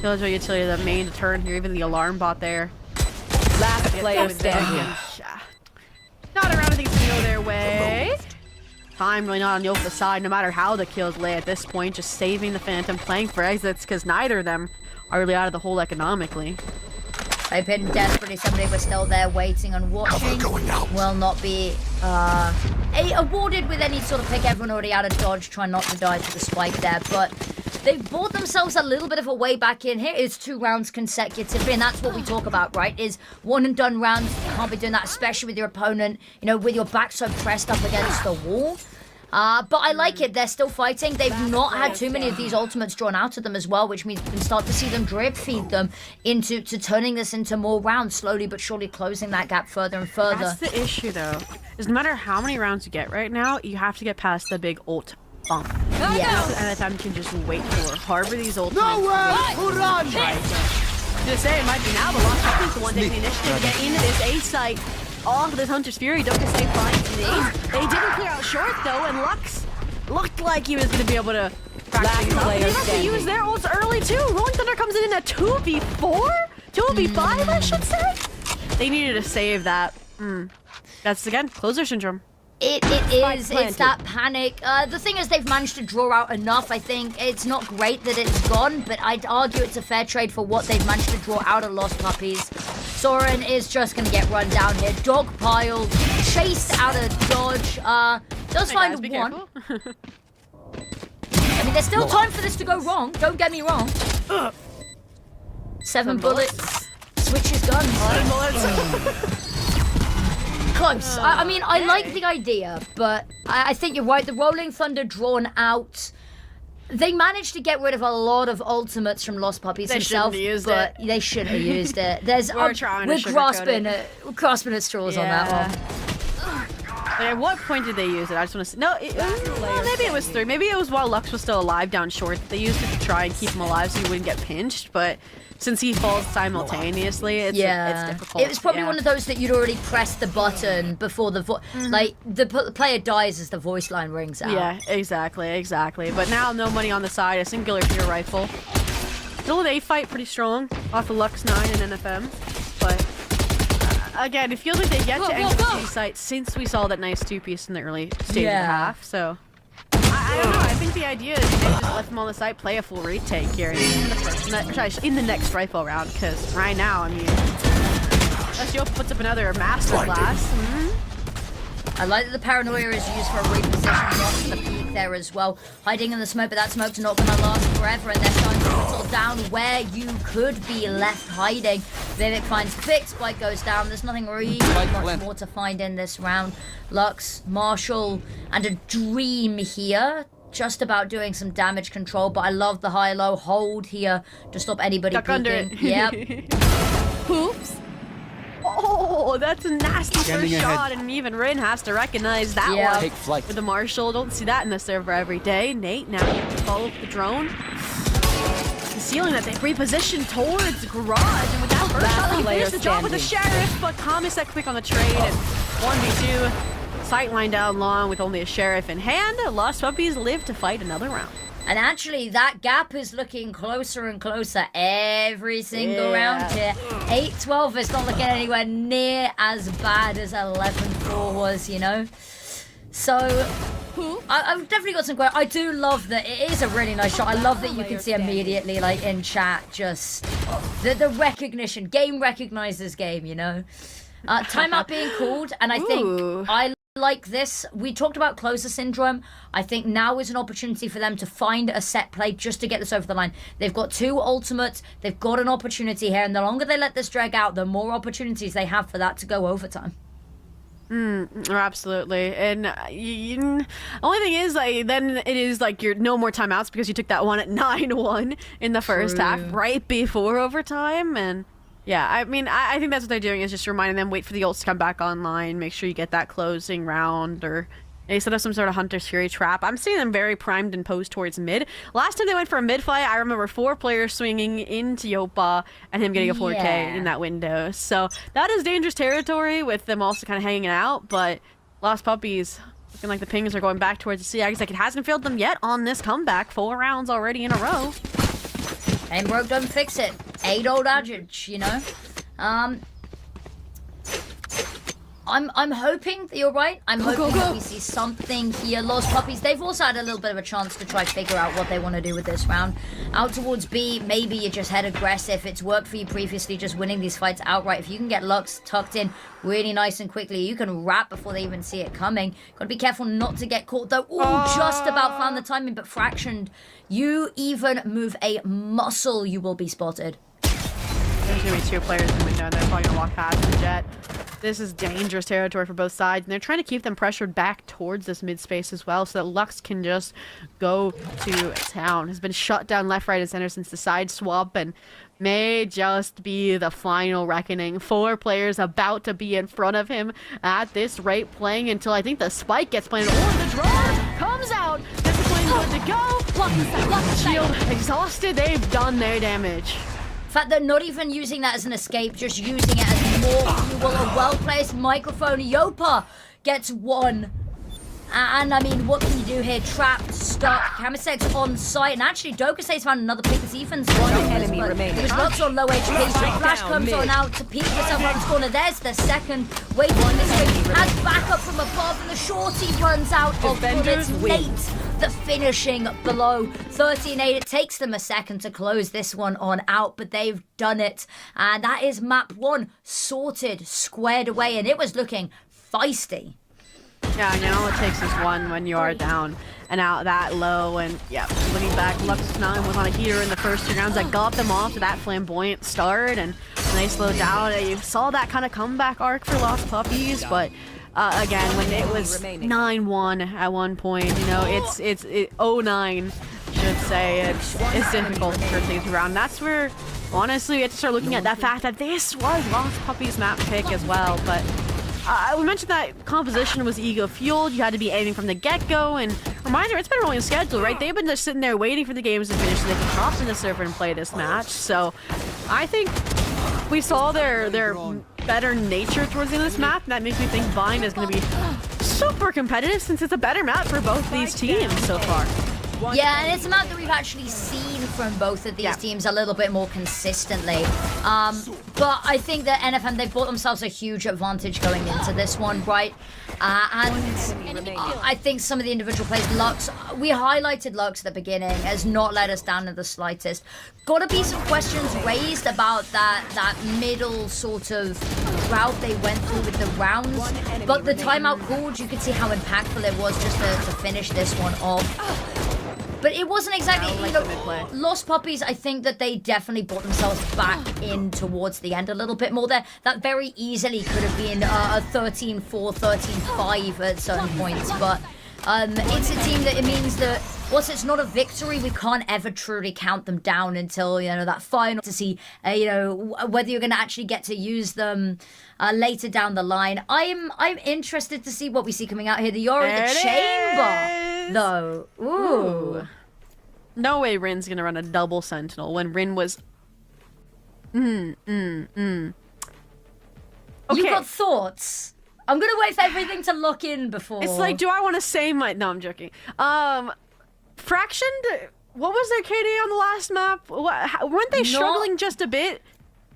Killjoy utility, the main to turn here, even the alarm bot there. Last player standing. Not around, I think it's gonna go their way. Time really not on Yoka's side, no matter how the kills lay at this point, just saving the Phantom, playing for exits, because neither of them are really out of the hole economically. Hoping desperately somebody was still there waiting and watching. Will not be awarded with any sort of pick. Everyone already out of dodge, trying not to die to the spike there. But they've bought themselves a little bit of a way back in here. It's 2 rounds consecutively, and that's what we talk about, right? Is one and done rounds. You can't be doing that, especially with your opponent, you know, with your back so pressed up against the wall. But I like it. They're still fighting. They've not had too many of these ultimates drawn out of them as well, which means we can start to see them drip feed them into turning this into more rounds, slowly but surely closing that gap further and further. That's the issue, though. Is no matter how many rounds you get right now, you have to get past the big ult bump. Yeah. And NFM can just wait for harbor these ultimates. Right. Just say it might be now, but Lost Puppies the one taking the initiative to get into this A site. Oh, this Hunter's Fury, don't just stay fine. They didn't clear out short though, and Lux looked like he was going to be able to Last player They have to standing. use their ults early too. Rolling Thunder comes in at 2v4? 2v5, I should say? They needed to save that. That's, again, closer syndrome. It is. It's that panic. The thing is, they've managed to draw out enough. I think it's not great that it's gone, but I'd argue it's a fair trade for what they've managed to draw out of Lost Puppies. Soren is just going to get run down here. Dogpile, chased out of dodge. Does find guys, be one. careful. I mean, there's still time for this to go wrong. Don't get me wrong. 7 bullets. Switches guns. Close. I mean, I like the idea, but I think you're right. The Rolling Thunder drawn out. They managed to get rid of a lot of ultimates from Lost Puppies himself, but they shouldn't have used it. There's We're trying to we're sugarcoat we're grasping at straws on that one. But at what point did they use it? I just want to see. No, well, maybe it was 3. Maybe it was while Lux was still alive down short. They used it to try and keep him alive so he wouldn't get pinched, but since he falls simultaneously, it's difficult. It was probably one of those that you'd already pressed the button before the the player dies as the voice line rings out. Yeah, exactly. But now no money on the side. A singular pure rifle. Still an A fight, pretty strong off of Lux 9 and NFM, but. Again, it feels like they get to enter the site since we saw that nice 2-piece in the early stage of the half, so... I don't know, I think the idea is they just let them on the site play a full retake here in the next rifle round, because right now, I mean... Unless Yopa puts up another master class. I like that the paranoia is used for a reposition, not to the peak there as well. Hiding in the smoke, but that smoke's not going to last forever, and they're starting to settle down where you could be left hiding. Vivek finds pick, spike goes down. There's nothing really much more to find in this round. Lux, Marshall, and a Dream here. Just about doing some damage control, but I love the high-low hold here to stop anybody Duck peeking. under it. Yep. Oops. Oh, that's a nasty first shot, and even Rin has to recognize that one. Take flight. With the Marshall, don't see that in the server every day. Nate now follow the drone. Concealing that they reposition towards garage, and with that first shot, he finished the job with the sheriff, but Kami set quick on the trade, and 1v2. Sightline down long with only a sheriff in hand. Lost Puppies live to fight another round. And actually, that gap is looking closer and closer every single round here. 8-12 is not looking anywhere near as bad as 11-4 was, you know? So I've definitely got some questions. I do love that it is a really nice shot. I love that you can see immediately, like in chat, just the recognition. Game recognizes game, you know. Timeout being called, and I think I like this. We talked about closer syndrome. I think now is an opportunity for them to find a set play just to get this over the line. They've got 2 ultimates. They've got an opportunity here, and the longer they let this drag out, the more opportunities they have for that to go overtime. Absolutely. And only thing is, like, then it is like you're no more timeouts because you took that one at 9-1 in the first half, right before overtime. And yeah, I mean, I think that's what they're doing, is just reminding them, wait for the ults to come back online, make sure you get that closing round, or they set up some sort of Hunter's Fury trap. I'm seeing them very primed and posed towards mid. Last time they went for a mid fight, I remember 4 players swinging into Yopa and him getting a 4K in that window. So that is dangerous territory with them also kind of hanging out, but Lost Puppies looking like the pings are going back towards the Sea Aggies. Like, it hasn't failed them yet on this comeback. 4 rounds already in a row. Aim broke, don't fix it. Age-old adage, you know. I'm hoping that you're right. I'm hoping that we see something here. Lost Puppies, they've also had a little bit of a chance to try figure out what they want to do with this round. Out towards B, maybe you just head aggressive. It's worked for you previously, just winning these fights outright. If you can get Lux tucked in really nice and quickly, you can wrap before they even see it coming. Gotta be careful not to get caught though. Ooh, just about found the timing, but fractioned. You even move a muscle, you will be spotted. There's gonna be 2 players in the window, and they're probably gonna walk past the Jet. This is dangerous territory for both sides, and they're trying to keep them pressured back towards this mid space as well, so that Lux can just go to town. Has been shut down left, right, and center since the side swap, and may just be the final reckoning. 4 players about to be in front of him at this rate, playing until I think the spike gets planted, or the draw comes out. This is playing good to go. Shield exhausted. They've done their damage. The fact that not even using that as an escape, just using it as more fuel. A well-placed microphone. Yopa gets 1. And I mean, what can you do here? Trapped, stuck, Kamisek's on site, and actually Dokuse's found another pick as Ethan's one enemy remaining. There's lots on low HP. Flash comes on out to peek himself around the corner. There's the second. Waiting in this ring. Has backup from above, and the shorty runs out of bullets. Nate, the finishing below. 13-8. It takes them a second to close this one on out, but they've done it. And that is map 1 sorted, squared away, and it was looking feisty. Yeah, and all it takes is 1 when you are down and out that low. And yeah, looking back, Lux 9 was on a heater in the first 2 rounds that got them off to that flamboyant start, and when they slowed down, you saw that kind of comeback arc for Lost Puppies. But again, when it was 9-1 at one point, you know, it's 0-9, should say, it's difficult for things around. That's where, honestly, we have to start looking at that fact that this was Lost Puppies map pick as well. But we mentioned that composition was ego-fueled. You had to be aiming from the get-go, and reminder, it's been a rolling schedule, right? They've been just sitting there waiting for the games to finish so they can hop in the server and play this match. So I think we saw their better nature towards the end of this map, and that makes me think Vine is going to be super competitive since it's a better map for both these teams so far. Yeah, and it's a map that we've actually seen from both of these teams a little bit more consistently. But I think that NFM, they've bought themselves a huge advantage going into this one, right? And I think some of the individual plays, Lux, we highlighted Lux at the beginning, has not let us down in the slightest. Gotta be some questions raised about that middle sort of route they went through with the rounds. But the timeout called, you could see how impactful it was just to finish this one off. But it wasn't exactly, you know, Lost Puppies, I think that they definitely brought themselves back in towards the end a little bit more there. That very easily could have been a 13-4, 13-5 at certain points. But it's a team that it means that whilst it's not a victory, we can't ever truly count them down until, you know, that final to see, you know, whether you're going to actually get to use them later down the line. I'm interested to see what we see coming out here. The Yori, the Chamber, though. Ooh. No way Rin's going to run a double Sentinel when Rin was... Okay. You got thoughts? I'm going to wait for everything to lock in before... It's like, do I want to say my... No, I'm joking. Fractioned, what was their KD on the last map? Weren't they struggling just a bit?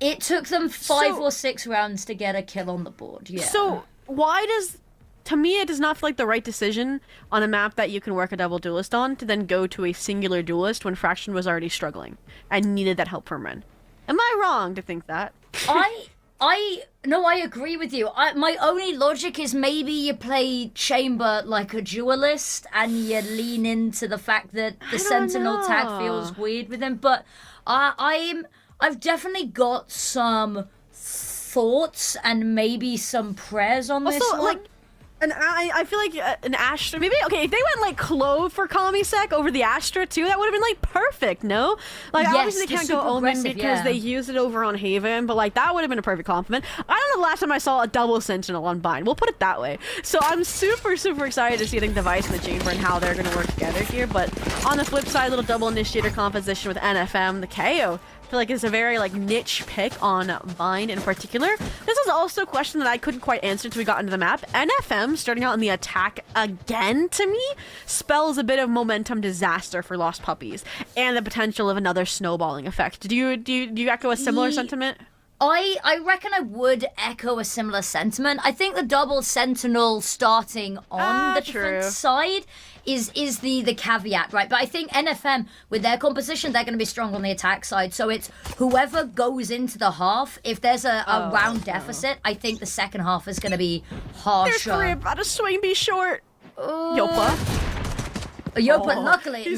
It took them 5 or 6 rounds to get a kill on the board, yeah. So, why does to me, it does not feel like the right decision on a map that you can work a double duelist on to then go to a singular duelist when Fraction was already struggling and needed that help from Ren. Am I wrong to think that? No, I agree with you. My only logic is maybe you play Chamber like a duelist and you lean into the fact that the Sentinel tag feels weird with him. But I've definitely got some thoughts and maybe some prayers on this one. Like, and I feel like an Astra, maybe, okay, if they went like Clove for Kamisek over the Astra too, that would have been like perfect, no? Like, yes, obviously they can't go Omen because they used it over on Haven, but like that would have been a perfect compliment. I don't know the last time I saw a double Sentinel on Bind, we'll put it that way. So I'm super excited to see, I think, Device and the Chamber and how they're going to work together here, but on the flip side, little double initiator composition with NFM, the KO. I feel like it's a very like niche pick on Bind in particular. This is also a question that I couldn't quite answer until we got into the map. NFM starting out in the attack again, to me, spells a bit of momentum disaster for Lost Puppies and the potential of another snowballing effect. Do you echo a similar sentiment? I reckon I would echo a similar sentiment. I think the double Sentinel starting on the defense side is the caveat, right? But I think NFM, with their composition, they're going to be strong on the attack side. So it's whoever goes into the half, if there's a round deficit, I think the second half is going to be harsher. There's Crib out of swing, be short. Yopa. Yopa,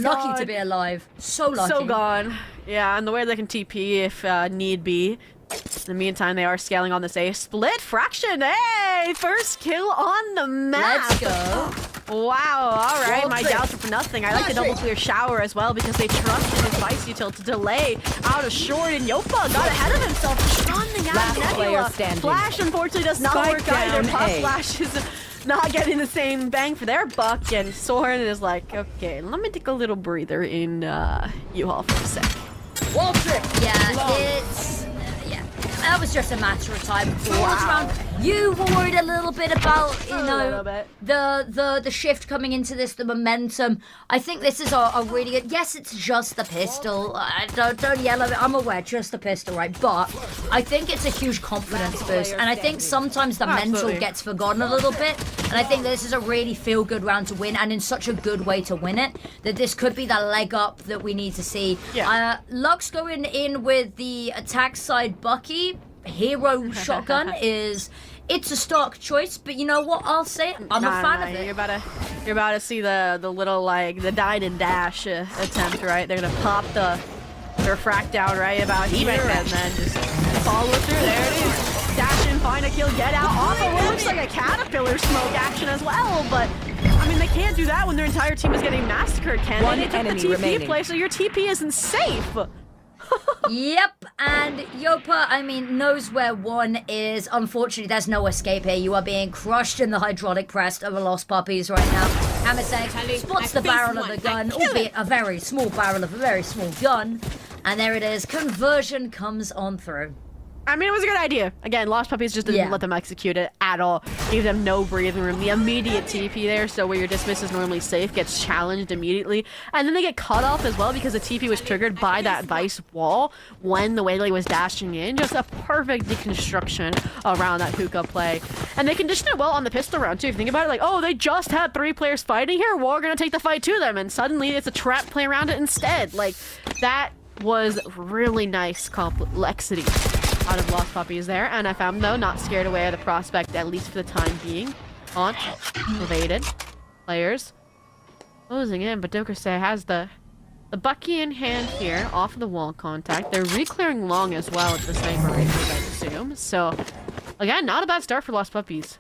lucky to be alive. So lucky. So gone. Yeah, and the way they can TP if need be. In the meantime, they are scaling on this A. Split Fraction! Hey! First kill on the map! Let's go. Wow, alright, my doubts are for nothing. I like the double clear shower as well because they trust in his Vice Util to delay out of short, and Yopa got ahead of himself, running out of Nebula. Flash, unfortunately, does not work either. Puff Flash is not getting the same bang for their buck, and Soren is like, okay, let me take a little breather in U-Haul for a sec. Wall trip! Yeah, that was just a matter of time before this round. You were worried a little bit about, the shift coming into this, the momentum. I think this is a really good. Yes, it's just the pistol. Don't yell at me. I'm aware, just the pistol, right? But I think it's a huge confidence boost, and I think sometimes the mental gets forgotten a little bit. And I think this is a really feel-good round to win, and in such a good way to win it. That this could be the leg up that we need to see. Yeah. Lux going in with the attack side Bucky. Hero shotgun it's a stock choice, but you know what I'll say? I'm a fan of it. You're about to see the little like the dine and dash attempt, right? They're gonna pop the refract out right about here and then just follow through. There it is. Dash in, find a kill, get out. Off of what looks like a caterpillar smoke action as well, but I mean they can't do that when their entire team is getting massacred, can they? They took the TP play, so your TP isn't safe. Yep, and Yopa, I mean, knows where one is. Unfortunately, there's no escape here. You are being crushed in the hydraulic press of the Lost Puppies right now. Hamasek spots the barrel of the gun, albeit a very small barrel of a very small gun. And there it is. Conversion comes on through. I mean, it was a good idea. Again, Lost Puppies just didn't let them execute it at all. Gave them no breathing room. The immediate TP there, so where your dismiss is normally safe, gets challenged immediately. And then they get cut off as well because the TP was triggered by that Vice wall when the Waylay was dashing in. Just a perfect deconstruction around that hookah play. And they conditioned it well on the pistol round, too. If you think about it, like, oh, they just had 3 players fighting here. Well, we're going to take the fight to them. And suddenly it's a trap play around it instead. Like, that was really nice complexity out of Lost Puppies there. NFM, though, not scared away of the prospect, at least for the time being. Launch, evaded. Players closing in, but Dokase has the Bucky in hand here, off of the wall contact. They're re-clearing long as well at the sniper rifles, I assume. So, again, not a bad start for Lost Puppies.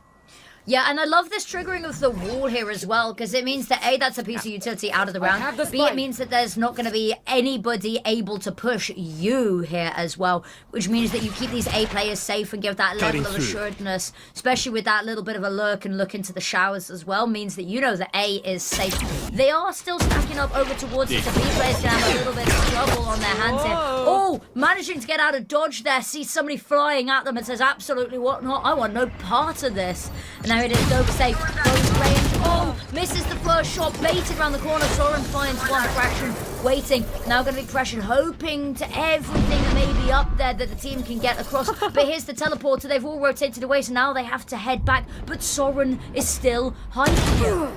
Yeah, and I love this triggering of the wall here as well, because it means that A, that's a piece of utility out of the round, B, it means that there's not going to be anybody able to push you here as well, which means that you keep these A players safe and give that level of assuredness, especially with that little bit of a lurk and look into the showers as well, means that you know that A is safe. They are still stacking up over towards it, so B players can have a little bit of trouble on their hands here. Oh, managing to get out of dodge there, sees somebody flying at them and says, absolutely what not, I want no part of this. And there it is, Dokase, close range, oh, misses the flush, shot baited around the corner. Soren finds one fraction, waiting. Now going to be pressured, hoping to everything that may be up there that the team can get across. But here's the teleporter. They've all rotated away, so now they have to head back. But Soren is still hiding.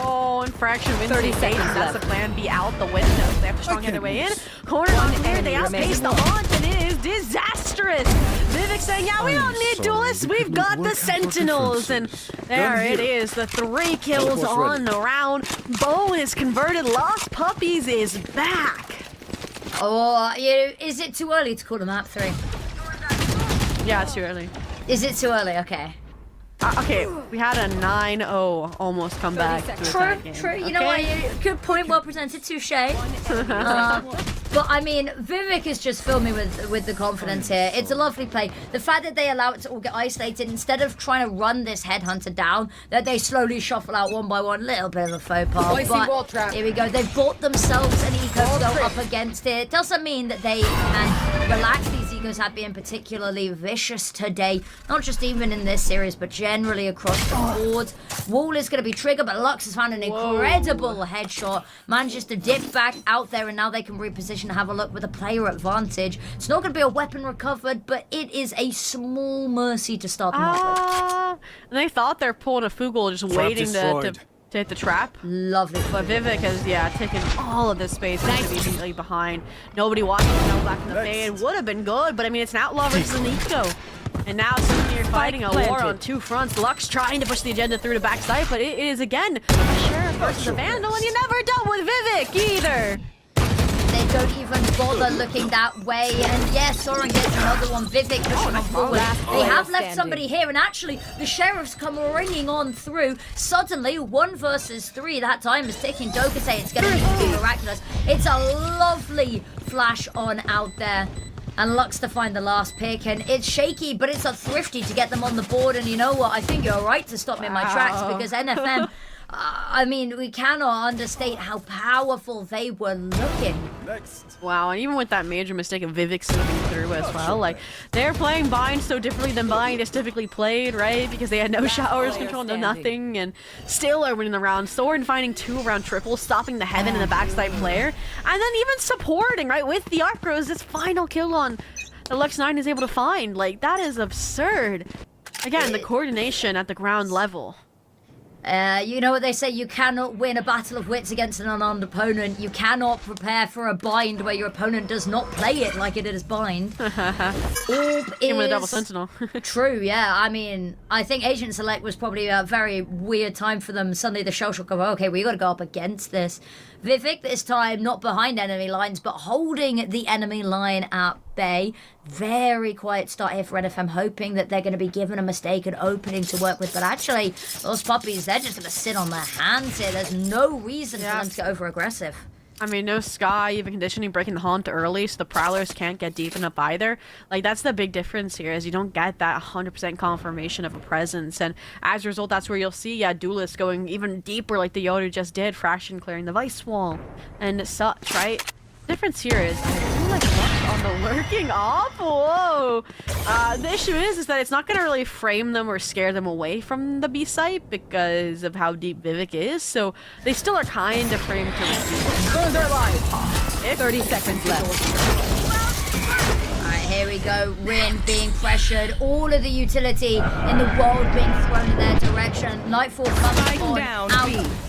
Oh, infraction wins 30 the seconds game. That's the left. plan B out the window. They have to strong their way in. Corner on here. They outpace the haunt, and it is disastrous. Vivek saying, yeah, we don't need duelists. We've got the Sentinels. And there it is. The 3 kills on the round. Bo is converted. Lost Puppies is back. Oh, is it too early to call the map 3? Yeah, it's too early. Is it too early? Okay. Okay, we had a 9-0 almost come back. To a tie game. True. You know what? Good point, well presented. Touche. But I mean, Vivek has just filled me with the confidence here. It's a lovely play. The fact that they allow it to all get isolated instead of trying to run this headhunter down, that they slowly shuffle out one by one. Little bit of a faux pas. But here we go. They've bought themselves an eco to go up against it. Doesn't mean that they can relax. These egos have been particularly vicious today. Not just even in this series, but generally across the board. Wall is going to be triggered, but Lux has found an incredible headshot. Manages to dip back out there, and now they can reposition to have a look with a player advantage. It's not going to be a weapon recovered, but it is a small mercy to start them off with. And they thought they're pulling a Fugel, just waiting to hit the trap. Lovely. But Vivek has, taken all of this space and immediately behind. Nobody watching the back in the fade. Would have been good, but I mean, it's an outlaw versus an eco. And now suddenly you're fighting a war on 2 fronts. Lux trying to push the agenda through the backside, but it is again a Sheriff versus a Vandal, and you never dealt with Vivek either. They don't even bother looking that way, and yes, Soren gets another one. Vivek pushing on forward. They have left somebody here, and actually, the Sheriffs come ringing on through. Suddenly, 1 versus 3. That time is ticking. Dokate, it's going to need to be miraculous. It's a lovely flash on out there. And Lux to find the last pick, and it's shaky, but it's a thrifty to get them on the board. And you know what? I think you're right to stop me in my tracks, because NFM, I mean, we cannot understate how powerful they were looking. Wow, and even with that major mistake of Vivek slipping through as well, like, they're playing Bind so differently than Bind is typically played, right? Because they had no showers control, no nothing, and still are winning the round. Soren finding 2 around triple, stopping the Heaven and the backside player, and then even supporting, right, with the Arcros, this final kill on the Lux 9 is able to find. Like, that is absurd. Again, the coordination at the ground level. You know what they say, you cannot win a battle of wits against an unarmed opponent. You cannot prepare for a bind where your opponent does not play it like it is bind. Orb is... with a double sentinel. True, yeah. I mean, I think Agent Select was probably a very weird time for them. Suddenly the shell shock go, okay, we got to go up against this. Vivek this time not behind enemy lines, but holding the enemy line at bay. Very quiet start here for NFM, hoping that they're going to be given a mistake and opening to work with. But actually, those puppies, they're just going to sit on their hands here. There's no reason for them to get over-aggressive. I mean, no Sky, even conditioning, breaking the haunt early, so the Prowlers can't get deep enough either. Like, that's the big difference here, is you don't get that 100% confirmation of a presence. And as a result, that's where you'll see, duelists going even deeper like the Yoda just did, Fraction clearing the Vice Wall and such, right? The difference here is, I feel like Lux on the lurking off. Whoa! The issue is that it's not going to really frame them or scare them away from the B site because of how deep Vivek is. So they still are kind of framed to receive. Burn their lives. 30 seconds left. Here we go, Rin being pressured, all of the utility in the world being thrown in their direction. Nightfall comes on out,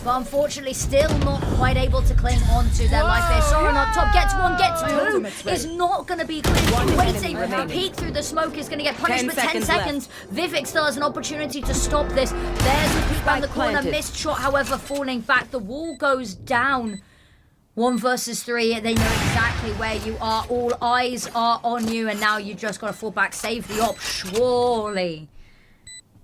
but unfortunately still not quite able to cling on to their life there. Soren on top, gets 1, gets 2, is not going to be clean. Waiting, the peek through the smoke is going to get punished with 10 seconds. Vivek still has an opportunity to stop this. There's the peek around the corner, missed shot, however, falling back. The wall goes down. 1 versus 3, they know exactly where you are. All eyes are on you, and now you just got to fall back, save the op, surely.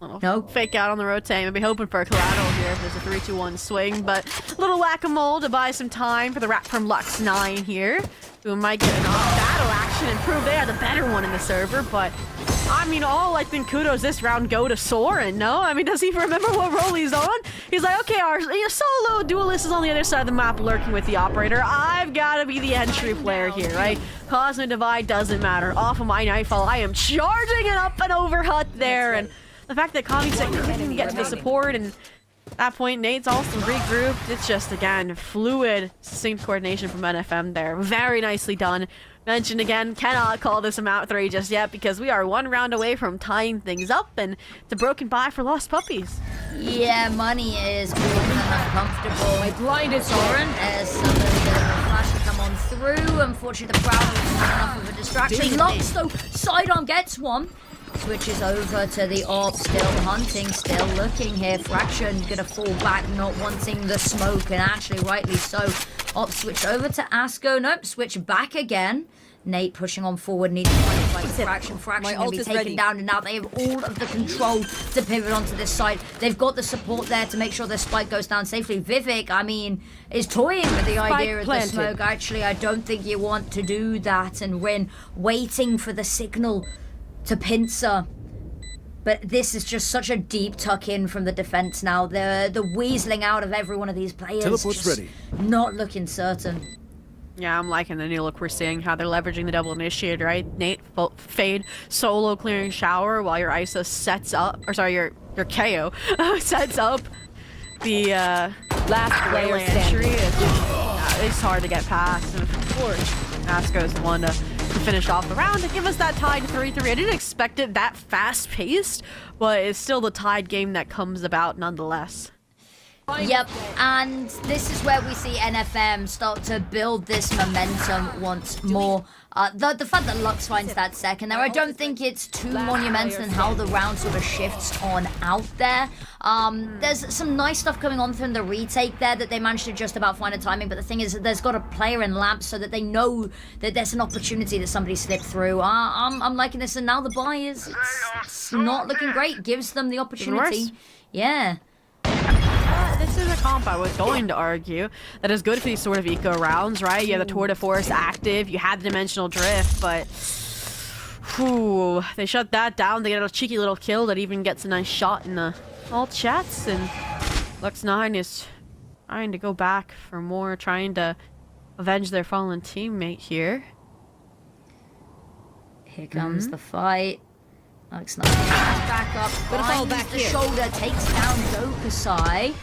No. Fake out on the rotate. Maybe hoping for a collateral here if there's a 3-2-1 swing, but a little whack-a-mole to buy some time for the wrap from Lux 9 here, who might get an off-battle action and prove they are the better one in the server, but I mean, all I think kudos this round go to Soren, no? I mean, does he remember what role he's on? He's like, okay, our solo duelist is on the other side of the map lurking with the operator. I've got to be the entry player here, right? Cosmic Divide doesn't matter. Off of my Nightfall, I am charging it up and over Hut there, and the fact that Kami said couldn't get to the support and At that point, Nate's also regrouped. It's just, again, fluid, succinct coordination from NFM there. Very nicely done. Mentioned again, cannot call this a mount 3 just yet because we are 1 round away from tying things up, and it's a broken bye for Lost Puppies. Yeah, money is more than uncomfortable. My blind is Soren as some of the flash to come on through. Unfortunately, the Prowler is not enough of a distraction. Lux, though, sidearm gets one. Switches over to the AWP, still hunting, still looking here. Fraction gonna fall back, not wanting the smoke, and actually rightly so. AWP switch over to Asko, nope, switch back again. Nate pushing on forward, needs to fight the Fraction. Fraction gonna be taken down, and now they have all of the control to pivot onto this side. They've got the support there to make sure their spike goes down safely. Vivek, I mean, is toying with the idea of the smoke. Actually, I don't think you want to do that, and Rin waiting for the signal to pincer. But this is just such a deep tuck in from the defense now. The weaseling out of every one of these players. Teleport's just ready. not looking certain. Yeah, I'm liking the new look we're seeing, how they're leveraging the double initiate, right? Nate, fade, solo clearing shower while your ISA sets up, or sorry, your KO sets up the last player entry. standing. It's hard to get past, and of course, Asko's the one to finish off the round and give us that tied 3-3. I didn't expect it that fast-paced, but it's still the tied game that comes about nonetheless. Yep, and this is where we see NFM start to build this momentum once more. The fact that Lux finds that second there, I don't think it's too monumental in how the round sort of shifts on out there. There's some nice stuff coming on from the retake there that they managed to just about find a timing, but the thing is that there's got a player in lamp so that they know that there's an opportunity that somebody slipped through. I'm liking this, and now the buy is it's not looking great. Gives them the opportunity. Yeah. This is a comp I was going to argue that is good for these sort of eco rounds, right? You have the Tour de Force active, you had the Dimensional Drift, but whew, they shut that down. They get a cheeky little kill that even gets a nice shot in the all chats, and Lux9 is trying to go back for more, trying to avenge their fallen teammate here. Here comes the fight. Lux9 back up, finds the shoulder, takes down Dokasai.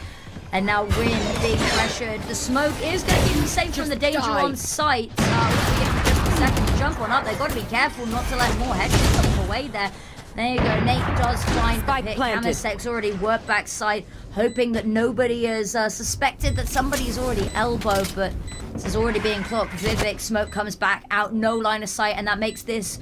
And now Rin being pressured. The smoke is going to keep him safe from the danger on site. We'll give just a second to jump on up. They've got to be careful not to let more headshots come away there. There you go. Nate does find the pick. Hamasek's already worked backside, hoping that nobody has suspected that somebody's already elbowed, but this is already being clocked. Vivek, smoke comes back out, no line of sight, and that makes this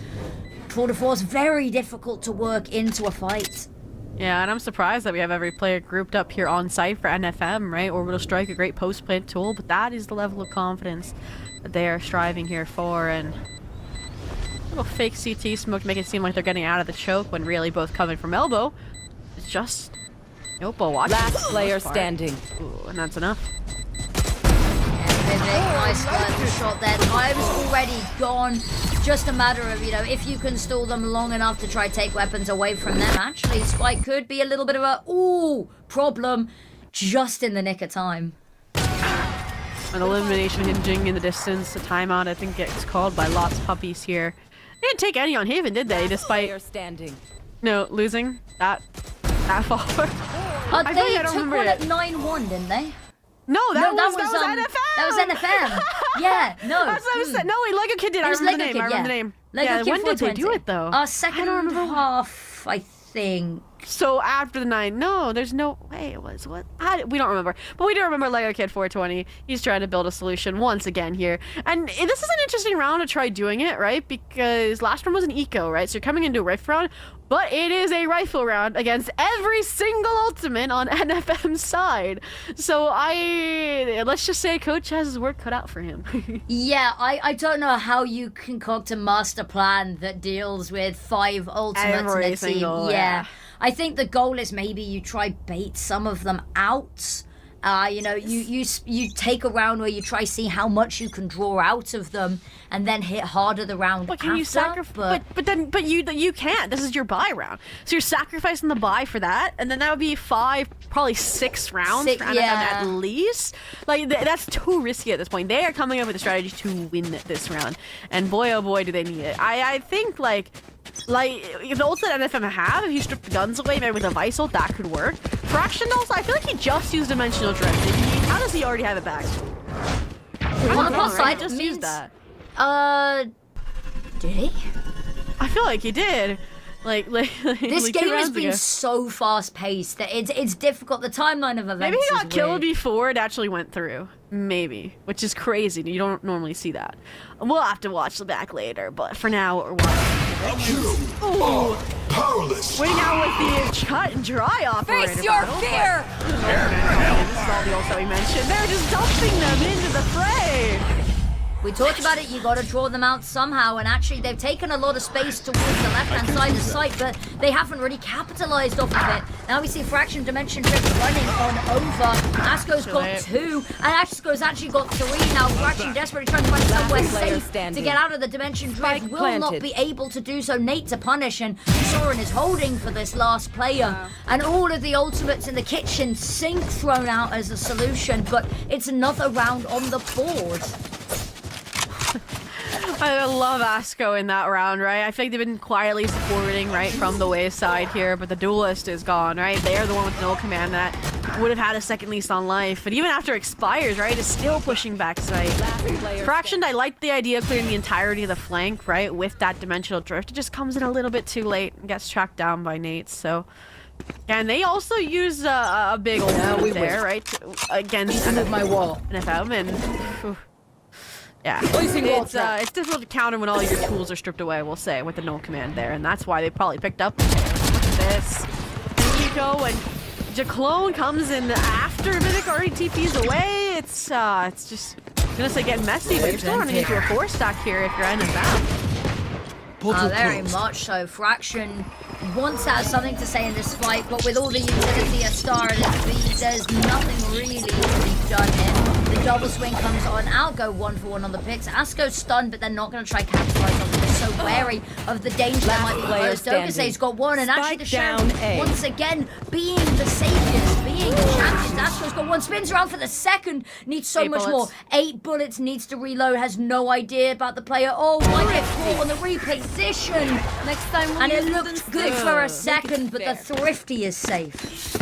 Tour de Force very difficult to work into a fight. Yeah, and I'm surprised that we have every player grouped up here on site for NFM, right? Orbital Strike, a great post-plant tool, but that is the level of confidence that they are striving here for, and a little fake CT smoke to make it seem like they're getting out of the choke when really both coming from elbow. It's just nope, watch. Last player standing. Ooh, and that's enough. Nice shot there. Time's already gone. Just a matter of, if you can stall them long enough to try take weapons away from them. Actually, Spike could be a little bit of a problem just in the nick of time. An elimination hinging in the distance. A timeout, I think, gets called by Lost Puppies here. They didn't take any on Haven, did they? Despite losing that far. They took one at 9-1, didn't they? No, that was NFM. That was NFM. Yeah, no. That's what I was saying. No, wait, Lego Kid did. I remember the name. Lego Kid when did they do it though? Second half, I think. So after the 9, no, there's no way it was what? We don't remember, but we do remember Lego Kid 420. He's trying to build a solution once again here, and this is an interesting round to try doing it, right? Because last round was an eco, right? So you're coming into a rift round, but it is a rifle round against every single ultimate on NFM's side. So let's just say Coach has his work cut out for him. Yeah, I don't know how you concoct a master plan that deals with 5 ultimates in a team. Yeah. I think the goal is maybe you try bait some of them out. You take a round where you try see how much you can draw out of them, and then hit harder the round but can after. You sacrifice? But you can't. This is your buy round, so you're sacrificing the buy for that, and then that would be 5, probably 6 rounds for NFM at least. Like that's too risky at this point. They are coming up with a strategy to win this round, and boy oh boy do they need it. I think like the ult that NFM have, if you strip the guns away, maybe with a Vice ult, that could work. Fraction also, I feel like he just used Dimensional Drift. How does he already have it back? On the plus side, just means, used that. Did he? I feel like he did. Like This like game 2 has rounds been ago. so fast paced that it's difficult. The timeline of events. Maybe he got is killed weird. before it actually went through. Maybe, which is crazy. You don't normally see that. We'll have to watch the back later, but for now we're watching. Ooh. Powerless. Winning out with the cut and dry operator. Face your battle, fear! This is all the ults that we mentioned. They're just dumping them into the fray. We talked about it, you gotta draw them out somehow, and actually they've taken a lot of space towards the left-hand side of the site, but they haven't really capitalized off of it. Now we see Fraction Dimension Drift running on over. Asko's got 2, and Asko's actually got 3 now. Fraction desperately trying to find somewhere player safe standing. to get out of the Dimension Drift. Spike Will not planted. be able to do so. Nate to punish, and Soren is holding for this last player. And all of the ultimates in the kitchen, Sync thrown out as a solution, but it's another round on the board. I love Asko in that round, right? I feel like they've been quietly supporting, right, from the wayside here, but the duelist is gone, right? They're the one with no command that would have had a second lease on life, but even after it expires, right, is still pushing back site. Fraction, I like the idea of clearing the entirety of the flank, right, with that Dimensional Drift. It just comes in a little bit too late and gets tracked down by Nate, so... And they also use a big ult there, right, against my wall. NFM, and... Whew. Yeah, Placing wall trap. it's difficult to counter when all your tools are stripped away, we'll say, with the no command there, and that's why they probably picked up this. Nico and Jaclone comes in after Vidic already TP's away. It's just, I'm gonna say getting messy, but you're still running into a 4-stack here if you're NFM. Very much so. Fraction wants to have something to say in this fight, but with all the utility at Star and at B, there's nothing really to be done here. The double swing comes on. I'll go 1-for-1 on the picks. Asko's stunned, but they're not going to try capitalize on this. So wary of the danger that might be close. Dogase's got 1, and actually the Sheriff once again being the saviors, being the champions. Asko's got 1, spins around for the second, needs so 8 much bullets. more. 8 bullets, needs to reload, has no idea about the player. Oh, might get caught on the reposition. Next time we'll And it use looked them good safe. for a Make it second, but the fair. Thrifty is safe.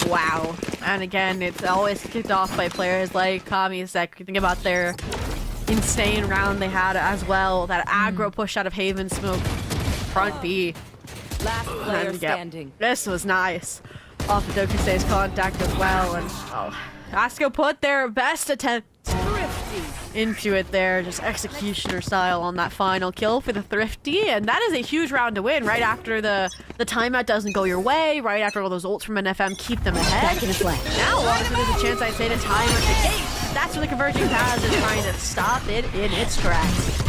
Wow. And again, it's always kicked off by players like Kamisek. You think about their insane round they had as well. That aggro push out of Haven Smoke. Front B. Last player And, yeah, standing. this was nice. Off of Dokuse's contact as well. And Asko put their best attempt into it there, just executioner style on that final kill for the Thrifty, and that is a huge round to win right after the timeout doesn't go your way, right after all those ults from NFM keep them ahead. Now honestly there's a chance I'd say to time the game. That's where the Converging Paths is trying to stop it in its tracks.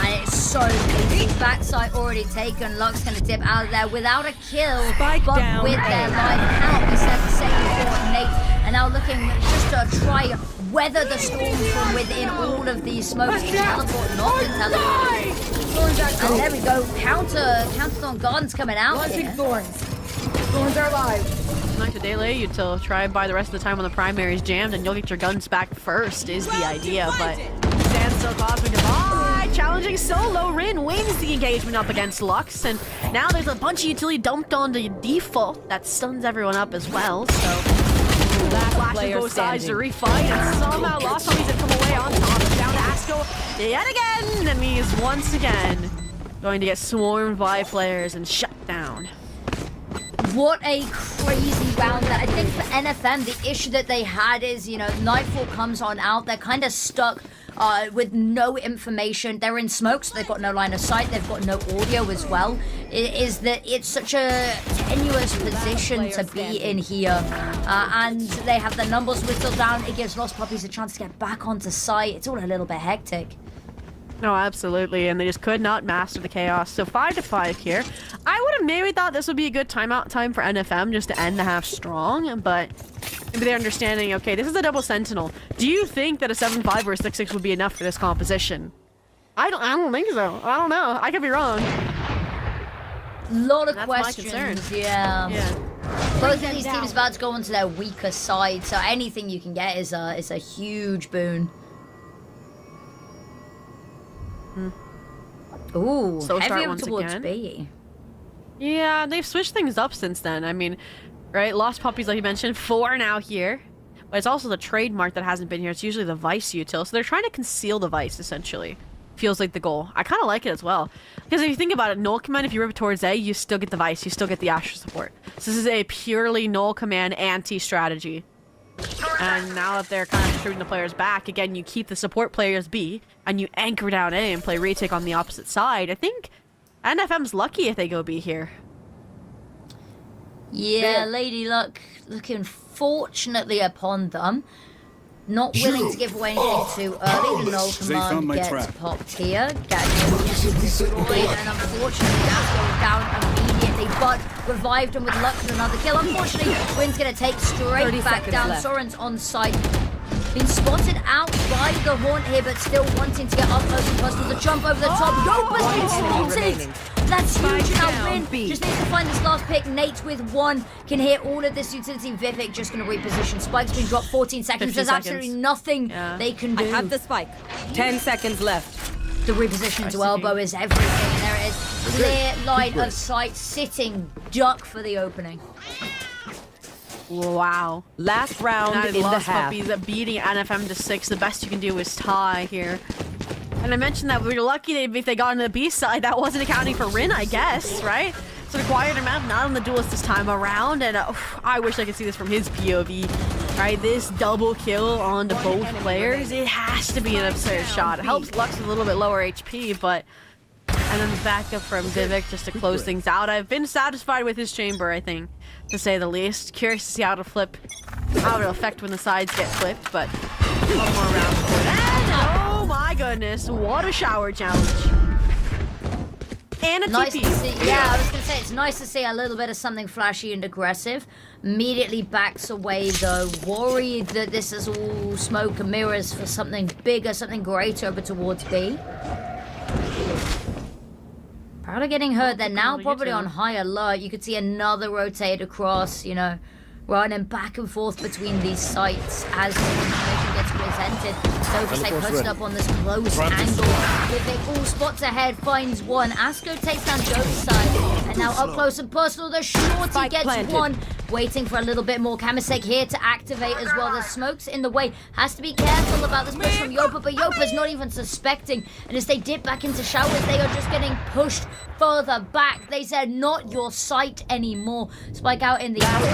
And it's so easy. Backside already taken. Luck's going to dip out of there without a kill, Spike but down with A. their life out. We said the same for Nate. And now looking just to try weather the storm from within all of these smokes. Teleport, not been teleported. And there we go. Counter on Gardens coming out here. Thorns. Thorns are alive. Not to delay you till try and buy the rest of the time when the primary's jammed and you'll get your guns back first is the idea, but Standstill Cosmic Divide challenging solo. Rin wins the engagement up against Lux, and now there's a bunch of utility dumped onto default that stuns everyone up as well, so flashing both sides to refight, and somehow Lost Puppies have come away on top. Down to Asko yet again, and he is once again going to get swarmed by players and shut down. What a crazy round. I think for NFM, the issue that they had is, you know, Nightfall comes on out. They're kind of stuck with no information. They're in smoke, so they've got no line of sight. They've got no audio as well. It is that it's such a tenuous position to be in here. And they have the numbers whittled down. It gives Lost Puppies a chance to get back onto site. It's all a little bit hectic. No, absolutely, and they just could not master the chaos. So 5-5 here. I would have maybe thought this would be a good timeout time for NFM just to end the half strong, but maybe they're understanding, okay, this is a double sentinel. Do you think that a 7-5 or a 6-6 would be enough for this composition? I don't think so. I don't know. I could be wrong. Lot of That's my questions. concern. Yeah. Both of these teams about to go onto their weaker side, so anything you can get is a huge boon. Ooh, So start heavier once towards again. B. Yeah, they've switched things up since then. I mean, right? Lost Puppies, like you mentioned, 4 now here. But it's also the trademark that hasn't been here. It's usually the Vice util. So they're trying to conceal the Vice, essentially. Feels like the goal. I kind of like it as well. Because if you think about it, null command, if you rip towards A, you still get the Vice. You still get the Astra support. So this is a purely null command anti-strategy. And now that they're kind of shooting the players back, again, you keep the support players B, and you anchor down A and play retake on the opposite side. I think NFM's lucky if they go B here. Yeah, Lady Luck looking fortunately upon them. Not willing to give away anything too early. The null command gets popped here. Gadget is destroyed, and unfortunately that's going down immediately, but revived him with luck with another kill. Unfortunately, Wynn's going to take straight back down. left. Soren's on site. Been spotted out by the Haunt here, but still wanting to get up close and personal. The jump over the top. Yopa's been spotted! That's huge. Now Wynn just needs to find this last pick. Nate with 1 can hit all of this utility. Vivek just going to reposition. Spike's been dropped 14 seconds. There's absolutely nothing they can do. I have the spike. 10 seconds left. The reposition to elbow is everything. And there it is. Clear line of sight, sitting duck for the opening. Wow. Last round United in the Lost half. Puppies beating NFM to 6. The best you can do is tie here. And I mentioned that we were lucky if they got into the B side, that wasn't accounting for Rin, I guess, right? So the quieter map, not on the duelist this time around, and I wish I could see this from his POV. Right, this double kill onto both players, it has to be an absurd shot. It helps Lux with a little bit lower HP, but... And then the backup from Vivek just to close things out. I've been satisfied with his chamber, I think, to say the least. Curious to see how it'll affect when the sides get flipped, but one more round for that. Oh my goodness, what a shower challenge. And a Nice TP. to see. Yeah, I was going to say, it's nice to see a little bit of something flashy and aggressive. Immediately backs away, though, worried that this is all smoke and mirrors for something bigger, something greater over towards B. Probably getting hurt. They're now probably on high alert. You could see another rotate across, you know, running back and forth between these sites as the information gets presented. So just like posted up on this close angle. With it all spots ahead, finds 1. Asko takes down Joe's side. And now up close and personal, the shorty gets 1. Waiting for a little bit more. Kamisek here to activate as well. The smoke's in the way. Has to be careful about this push from Yopa, but Yopa's not even suspecting. And as they dip back into showers, they are just getting pushed further back. They said, not your sight anymore. Spike out in the alley.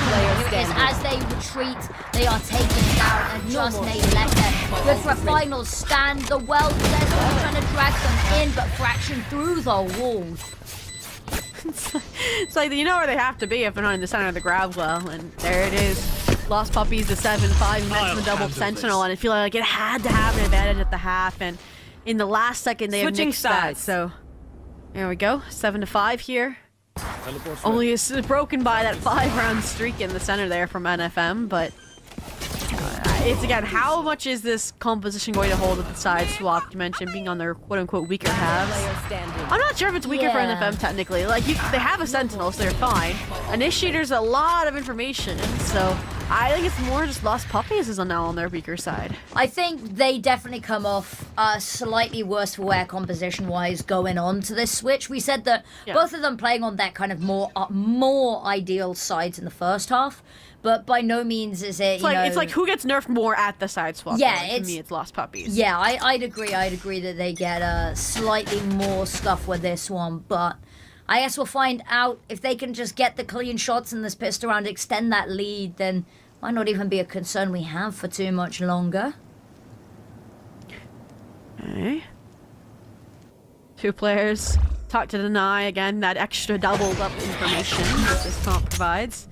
As they retreat, they are taken down and just made left there. Good for a final stand. The well says trying to drag them in, but fraction through the walls. It's like, you know where they have to be if they're not in the center of the grab well, and there it is. Lost Puppies, the 7-5, you mentioned the double sentinel, and I feel like it had to have an advantage at the half, and in the last second they have nixed that, so there we go, 7-5 here. Only is broken by that 5-round streak in the center there from NFM, but it's again, how much is this composition going to hold with the side swap? You mentioned being on their quote-unquote weaker halves. I'm not sure if it's weaker for NFM technically. Like, they have a sentinel, so they're fine. Initiator's a lot of information, so I think it's more just Lost Puppies is now on their weaker side. I think they definitely come off slightly worse for wear composition-wise going on to this switch. We said that both of them playing on that kind of more ideal sides in the first half. But by no means is it, it's like who gets nerfed more at the side swap. Yeah, to me, it's Lost Puppies. Yeah, I'd agree. I'd agree that they get slightly more stuff with this one. But I guess we'll find out if they can just get the clean shots in this pistol round, extend that lead, then might not even be a concern we have for too much longer. Okay. 2 players. Talk to deny again. That extra doubled up information that this comp provides.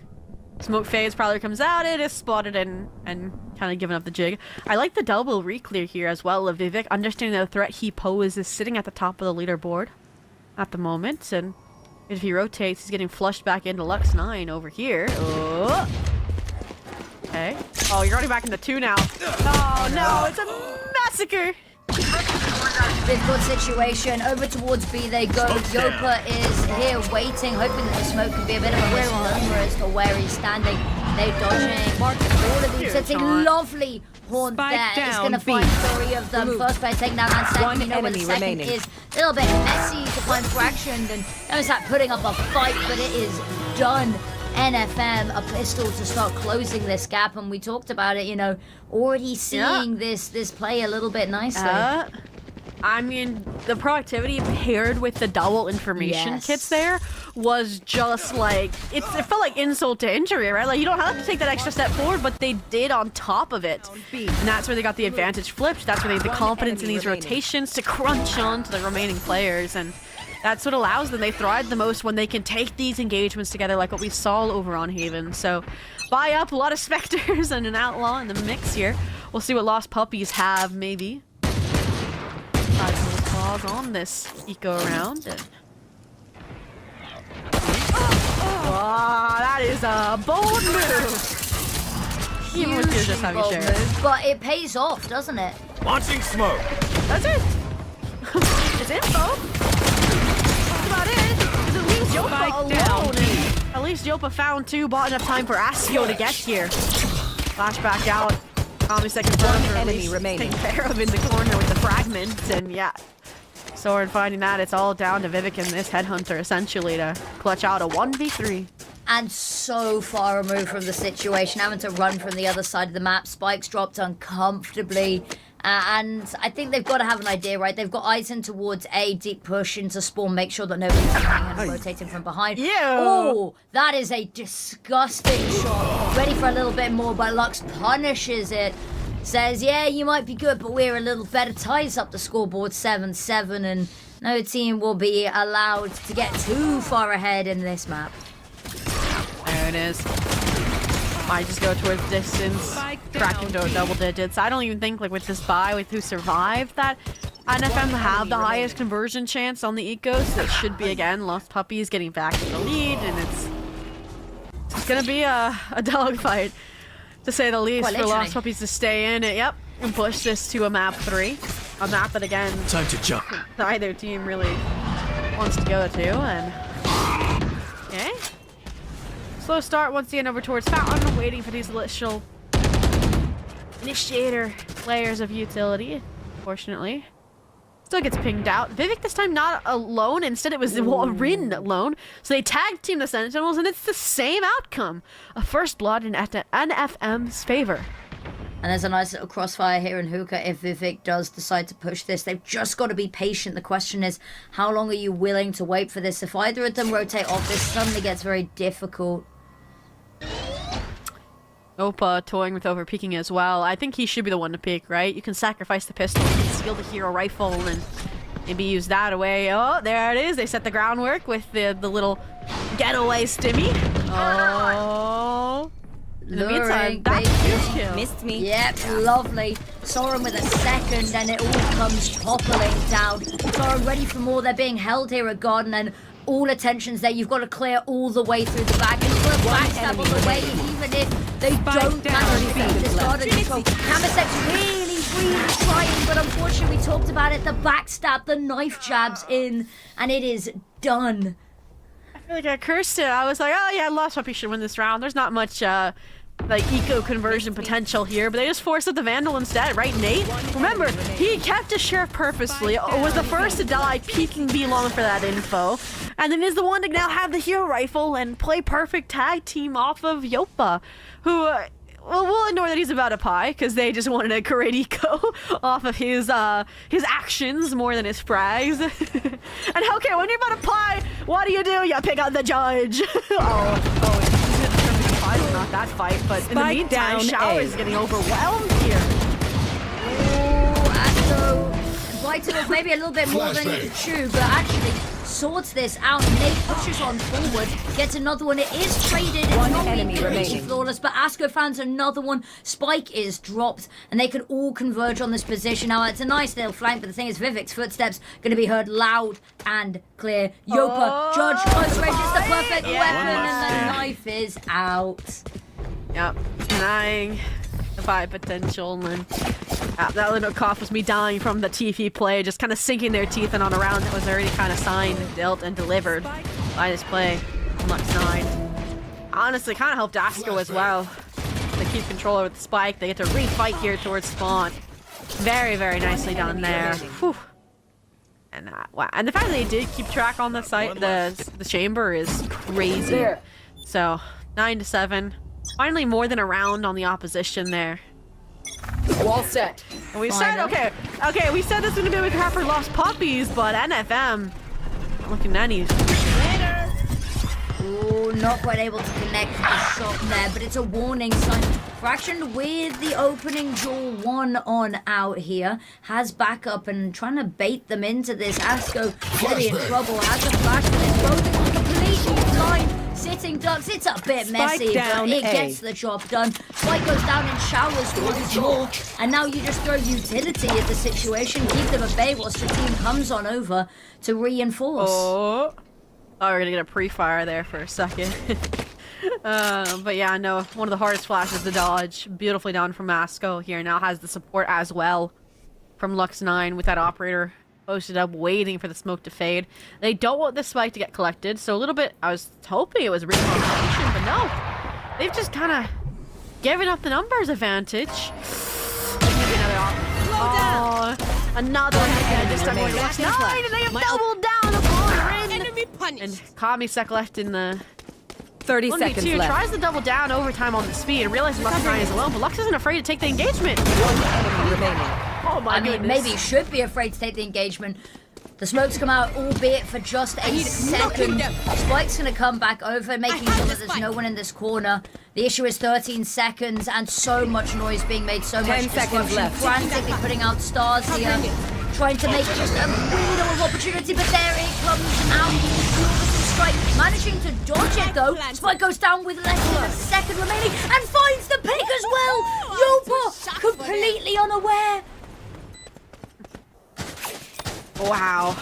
Smoke phase probably comes out, it is spotted and kind of giving up the jig. I like the double re-clear here as well of Vivek, understanding the threat he poses is sitting at the top of the leaderboard at the moment, and if he rotates, he's getting flushed back into Lux 9 over here. Oh. Okay. Oh, you're running back into 2 now. Oh no, it's a massacre! Difficult situation. Over towards B they go. Yopa is here waiting, hoping that the smoke can be a bit of a misnomer as to where he's standing. They're dodging. All of these sitting. Lovely haunt there. It's going to find 3 of them. First player taking down that second. 1 you know where the enemy second remaining. is. A little bit messy to find fraction. And knows that putting up a fight, but it is done. NFM a pistol to start closing this gap, and we talked about it, you know, already seeing this play a little bit nicely. I mean, the proactivity paired with the double information kits there was just like, it felt like insult to injury, right? Like, you don't have to take that extra step forward, but they did on top of it. And that's where they got the advantage flipped. That's where they had the confidence in these rotations to crunch on to the remaining players. And that's what allows them. They thrive the most when they can take these engagements together like what we saw over on Haven. So, buy up, a lot of Spectres and an Outlaw in the mix here. We'll see what Lost Puppies have, maybe. Claws on this eco round. And... oh, that is a bold move. Even with just having bold shared. move, but it pays off, doesn't it? Launching smoke. That's it. It's info. That's about it. Because at least Yopa alone. At least Yopa found two, bought enough time for Asio to get here. Flashback out. Obviously, confirmed or at least taken care of in the corner with the fragment, and yeah. Soren finding that it's all down to Vivek and this headhunter essentially to clutch out a 1v3. And so far removed from the situation, having to run from the other side of the map. Spikes dropped uncomfortably. And I think they've got to have an idea, right? They've got eyes in towards A, deep push into spawn, make sure that nobody's coming and rotating from behind. Yeah. Oh, that is a disgusting shot. Ready for a little bit more, but Lux punishes it. Says, yeah, you might be good, but we're a little better. Ties up the scoreboard 7-7, and no team will be allowed to get too far ahead in this map. There it is. Might just go towards distance, cracking to double digits. I don't even think, like, with this buy, with who survived, that NFM have the highest conversion chance on the ecos. So it should be, again, Lost Puppies getting back in the lead, and it's gonna be a dogfight, to say the least, for Lost Puppies to stay in it. Yep, and push this to a map 3. A map that, again, time to jump. Neither team really wants to go to, and... okay. Slow start once again over towards Fountain, waiting for these initial initiator layers of utility. Fortunately, still gets pinged out. Vivek this time not alone. Instead, it was Rin alone. So they tag team the Sentinels, and it's the same outcome. A first blood in NFM's favor. And there's a nice little crossfire here in Hookah if Vivek does decide to push this. They've just got to be patient. The question is, how long are you willing to wait for this? If either of them rotate off, this suddenly gets very difficult. Opa toying with overpeaking as well. I think he should be the one to peek, right? You can sacrifice the pistol, you can steal the hero rifle, and maybe use that away. Oh, there it is. They set the groundwork with the little getaway stimmy. Oh. In the meantime, that's huge kill. Missed me. Yep, lovely. Soren with a second, and it all comes toppling down. Soren ready for more. They're being held here at Garden, and all attention's there. You've got to clear all the way through the back. And you've got to backstab on the way, even if they don't manage to get this Garden control. Kamisek's really trying, but unfortunately, we talked about it. The backstab, the knife jabs in, and it is done. I feel like I cursed it. I was like, oh yeah, Lost Puppy should win this round. There's not much like eco conversion potential here, but they just forced out the Vandal instead, right, Nate? Remember, he kept his sheriff purposefully, was the first to die, peeking B long for that info, and then is the one to now have the hero rifle and play perfect tag team off of Yopa, who well, we'll ignore that he's about a pie, because they just wanted a great eco off of his actions more than his frags. And okay, when you're about a pie, what do? You pick out the judge. Not that fight, but in the meantime, Shower is getting overwhelmed here. Oh, Asto biting off maybe a little bit more than he could chew, but actually sorts this out. Nate pushes on forward, gets another one. It is traded. It's One not enemy completely remaining. flawless, but Asko finds another one. Spike is dropped, and they can all converge on this position. Now, it's a nice little flank, but the thing is, Vivek's footsteps going to be heard loud and clear. Yopa, Judge, close range, it's the perfect weapon, and the knife is out. Yep, denying the buy potential, and then that little cough was me dying from the TP play, just kind of sinking their teeth in on a round that was already kind of signed, dealt, and delivered by this play. Lux 9. Honestly, kind of helped Asko as well. They keep control over the spike. They get to refight here towards spawn. Very, very nicely done there. Whew. And wow, and the fact that they did keep track on the site, the chamber is crazy. So 9-7. Finally more than a round on the opposition there. Wall set. And we said, okay, we said this was gonna be a crap for Lost Puppies, but NFM not looking any. Ooh, not quite able to connect the shot there, but it's a warning sign. Fraction with the opening jaw 1 on out here. Has backup and trying to bait them into this. Asco really in trouble. Has a flash, but it's both completely blind. Sitting ducks, it's a bit messy, but it gets the job done. Spike goes down in showers once more, and now you just throw utility at the situation, keep them at bay whilst the team comes on over to reinforce. Oh, we're gonna get a pre-fire there for a second. But yeah, no, one of the hardest flashes to dodge. Beautifully done from Masco here. Now has the support as well from Lux9 with that operator posted up, waiting for the smoke to fade. They don't want this spike to get collected, so a little bit, I was hoping it was a recombination, but no. They've just kind of given up the numbers advantage. Another hit, this time going to Lux9, and they have doubled down upon Rin. And Kamisek left in the 30 seconds left. Tries to double down overtime on the speed and realizes Lux9 is alone, but Lux isn't afraid to take the engagement. One enemy remaining. Oh my goodness. Maybe he should be afraid to take the engagement. The smoke's come out, albeit for just a second. Spike's gonna come back over, making sure that there's no one in this corner. The issue is 13 seconds and so much noise being made, so much 10 seconds left. Frantically putting out stars here, trying to make just a window of opportunity, but there it comes out. Strike, managing to dodge it though. Spike goes down with less than a second remaining and finds the pick as well. Yopa completely unaware. Wow.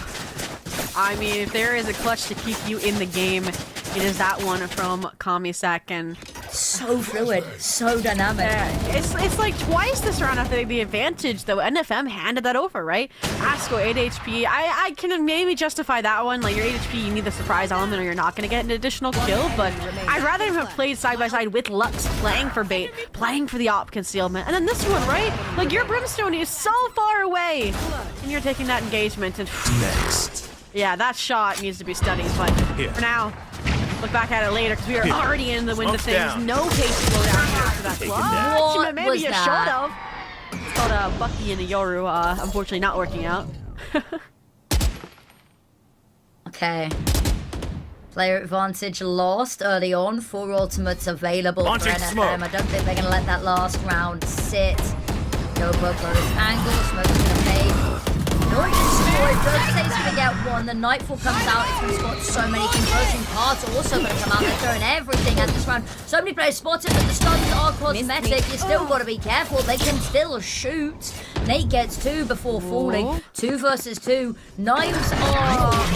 I mean, if there is a clutch to keep you in the game, it is that one from Kamisek, and so fluid, so dynamic. It's like twice this round after the advantage, though. NFM handed that over, right? Asco 8 HP. I can maybe justify that one. Like, your 8 HP, you need the surprise element or you're not going to get an additional kill, but I'd rather have played side by side with Lux, playing for bait, playing for the op concealment. And then this one, right? Like, your Brimstone is so far away, and you're taking that engagement. And next. Yeah, that shot needs to be studied, but for now, look back at it later because we are already in the wind of things. Down. No pace to go down here after that clutch. What Maybe was a that? shot of. It's called a Bucky and a Yoru. Unfortunately, not working out. Okay. Player advantage lost early on. 4 ultimates available Launching for NFM. smoke. I don't think they're going to let that last round sit. Yopa goes angle. Smoke's going to fade. Not destroyed. Bird says going to get one. The Nightfall comes out. It's going to spot so many conversion parts. Also going to come out. They're throwing everything at this round. So many players spotted that the stuns are cosmetic. You still got to be careful. They can still shoot. Nate gets 2 before falling. 2 versus 2. Knives are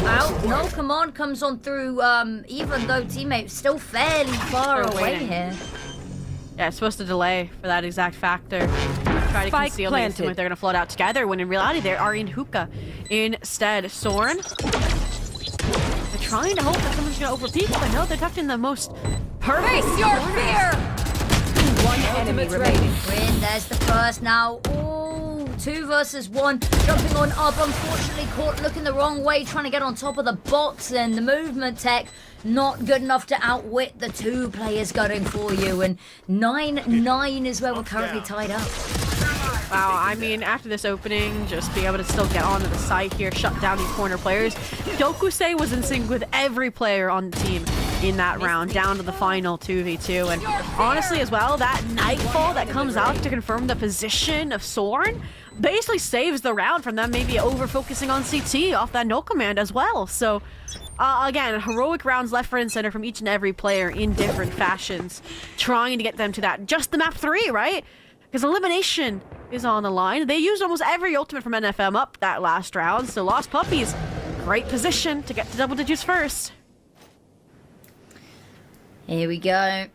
out. No command comes on through, even though teammates still fairly far away here. Yeah, it's supposed to delay for that exact factor. Try to Spike conceal planted. them if they're going to float out together, when in reality they are in hookah instead. Soren, they're trying to hope that someone's going to overpeak, but no, they're tucked in the most perfect. Face your fear! One enemy remaining. Rin, there's the first now. Oh, 2 versus 1. Jumping on up, unfortunately caught looking the wrong way, trying to get on top of the box, and the movement tech not good enough to outwit the 2 players gunning for you. And 9-9 is where we're currently tied up. Wow, I mean, after this opening, just being able to still get onto the site here, shut down these corner players. Dokusei was in sync with every player on the team in that round, down to the final 2v2. And honestly as well, that Nightfall that comes out to confirm the position of Soren basically saves the round from them maybe over-focusing on CT off that no command as well. So, again, heroic rounds left, right, and center from each and every player in different fashions, trying to get them to that, just the map 3, right? Because elimination is on the line. They used almost every ultimate from NFM up that last round, so Lost Puppies, great position to get to double digits first. Here we go.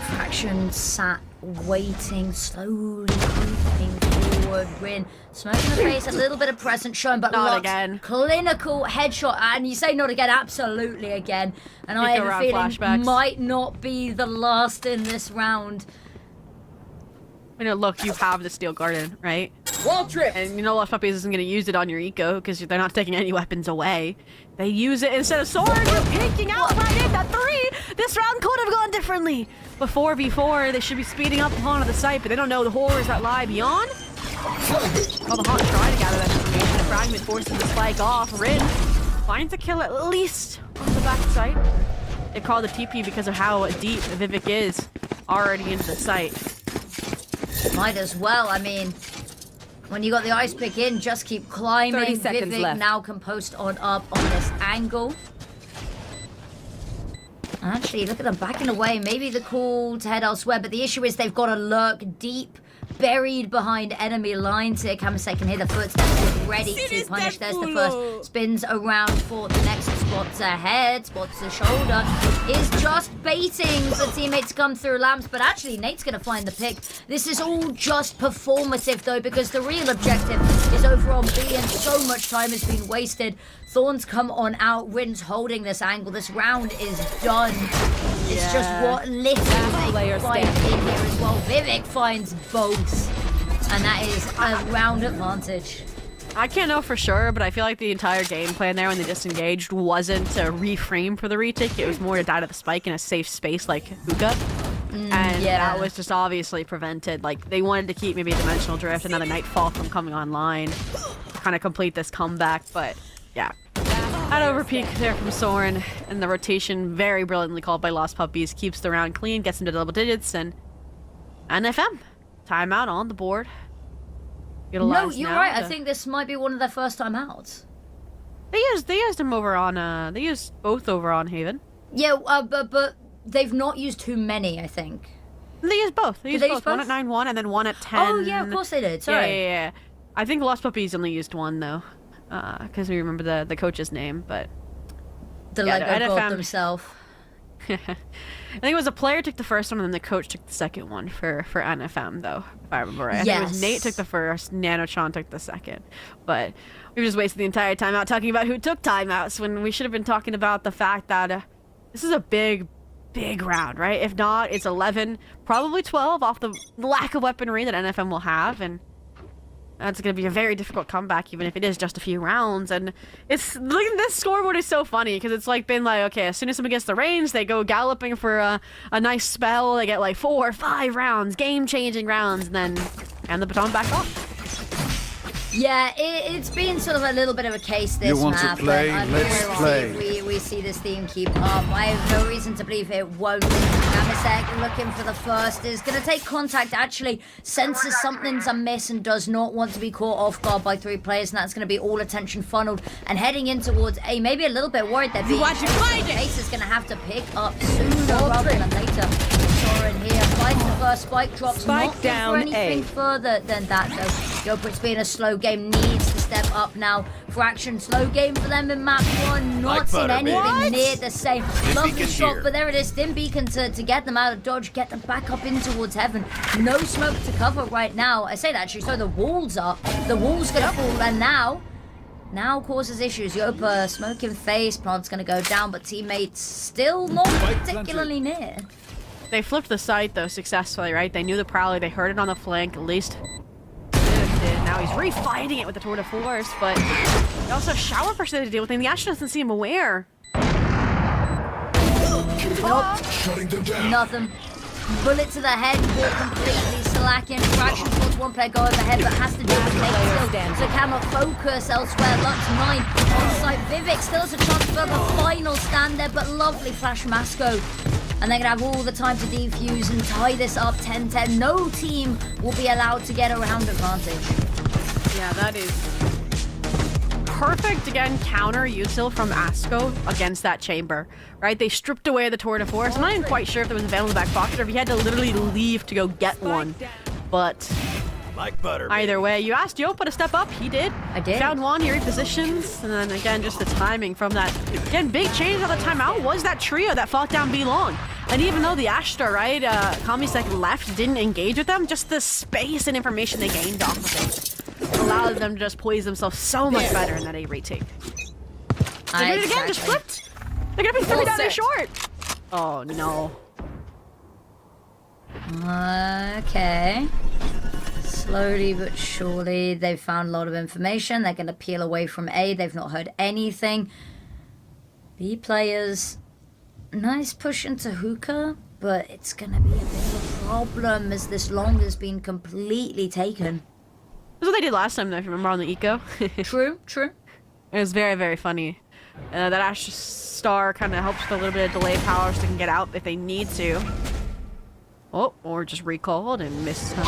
Fraction sat waiting, slowly creeping forward. Rin, smoke in the face, a little bit of presence shown, but Not Lux, again. clinical headshot. And you say not again, absolutely again. And I have a feeling flashbacks. might not be the last in this round. You know, look, you have the Steel Garden, right? Wall trip. And you know Lost Puppies isn't going to use it on your eco because they're not taking any weapons away. They use it instead of sword. You're peeking out right into 3. This round could have gone differently. But 4v4, they should be speeding up onto the site, but they don't know the horrors that lie beyond. Well, the Hawk trying to gather that information. The fragment forces the spike off. Rin finds a kill at least on the back site. They call the TP because of how deep Vivek is already into the site. Might as well. I mean, when you got the ice pick in, just keep climbing. 30 seconds Vivek left. now can post on up on this angle. Actually, look at them backing away. Maybe the call to head elsewhere, but the issue is they've got to lurk deep, buried behind enemy lines here. Kamisek can hear the footsteps, ready to punish. There's the first. Spins around for the next. Spots ahead, spots the shoulder. Is just baiting for teammates to come through lamps, but actually Nate's going to find the pick. This is all just performative though, because the real objective is over on B and so much time has been wasted. Thorns come on out. Rin's holding this angle. This round is done. It's just what little they find in here as well. Vivek finds both, and that is a round advantage. I can't know for sure, but I feel like the entire game plan there when they disengaged wasn't to reframe for the retake. It was more to die to the spike in a safe space like hookah. And that was just obviously prevented. Like, they wanted to keep maybe a dimensional drift, another nightfall from coming online, kind of complete this comeback, but yeah. That overpeak there from Soren, and the rotation, very brilliantly called by Lost Puppies, keeps the round clean, gets into double digits, and NFM. Timeout on the board. No, you're right. I think this might be one of their first time outs. They used them over on they used both over on Haven. Yeah, but they've not used too many, I think. They used both. They used both. One at 9-1 and then one at 10. Oh yeah, of course they did. Sorry. Yeah. I think Lost Puppies only used one though, because we remember the coach's name, but the Lego god themselves. I think it was a player took the first one and then the coach took the second one for NFM though, if I remember right. I think it was Nate took the first, Nanochan took the second. But we've just wasted the entire time out talking about who took timeouts when we should have been talking about the fact that this is a big round, right? If not, it's 11, probably 12 off the lack of weaponry that NFM will have, and that's going to be a very difficult comeback, even if it is just a few rounds. And it's, look at this scoreboard is so funny, because it's like been like, okay, as soon as someone gets the range, they go galloping for a nice spell, they get like 4 or 5 rounds, game-changing rounds, and then hand the baton back off. Yeah, it's been sort of a little bit of a case this You want map. to play? But Let's play. We see this theme keep up. I have no reason to believe it won't. Kamisek looking for the first is going to take contact. Actually senses something's amiss and does not want to be caught off guard by 3 players, and that's going to be all attention funneled and heading in towards A. Maybe a little bit worried that B. Case is going to have to pick up sooner rather than later. Soren here finds the first spike, drops not down for anything further than that though. Yoprit's being a slow game, needs to step up now for action. Slow game for them in map 1, not in anything near the same. Lovely shot, but there it is. Thin beacon to get them out of dodge, get them back up in towards heaven. No smoke to cover right now. I say that actually, so the wall's up. The wall's gonna fall, and now causes issues. Yopa smoking face, plant's gonna go down, but teammates still not particularly near. They flipped the site though successfully, right? They knew the Prowler, they heard it on the flank, at least. Now he's refighting it with the Tour de Force, but they also shower pressure to deal with, and the Ash doesn't seem aware. Nope. Nothing. Bullet to the head, ball completely slacking. Fraction towards one player go overhead, but has to do with Nate still. So cannot focus elsewhere. Lux 9 on site. Vivek still has a chance for the final stand there, but lovely flash Masco. And they're going to have all the time to defuse and tie this up 10-10. No team will be allowed to get a round advantage. Yeah, that is perfect, again, counter util from Asco against that chamber, right? They stripped away the Tour de Force. I'm not even quite sure if there was a veil in the back pocket or if he had to literally leave to go get one. But Like butter. either way, you asked Yopa to step up. He did. I did. Found one, he repositions, and then again, just the timing from that. Again, big change on the timeout was that trio that fought down B long. And even though the Ashtar, right, Kamisek left, didn't engage with them, just the space and information they gained off of it allowed them to just poise themselves so much better in that A retake. They did it again, just flipped. They're gonna be 3 down there short. Oh no. Okay. Slowly but surely, they've found a lot of information. They're going to peel away from A. They've not heard anything. B players, nice push into hookah, but it's going to be a bit of a problem as this long has been completely taken. That's what they did last time, though, if you remember, on the eco. True. It was very, very funny. That Ash Star kind of helps with a little bit of delay power so they can get out if they need to. Oh, or just recalled and missed. So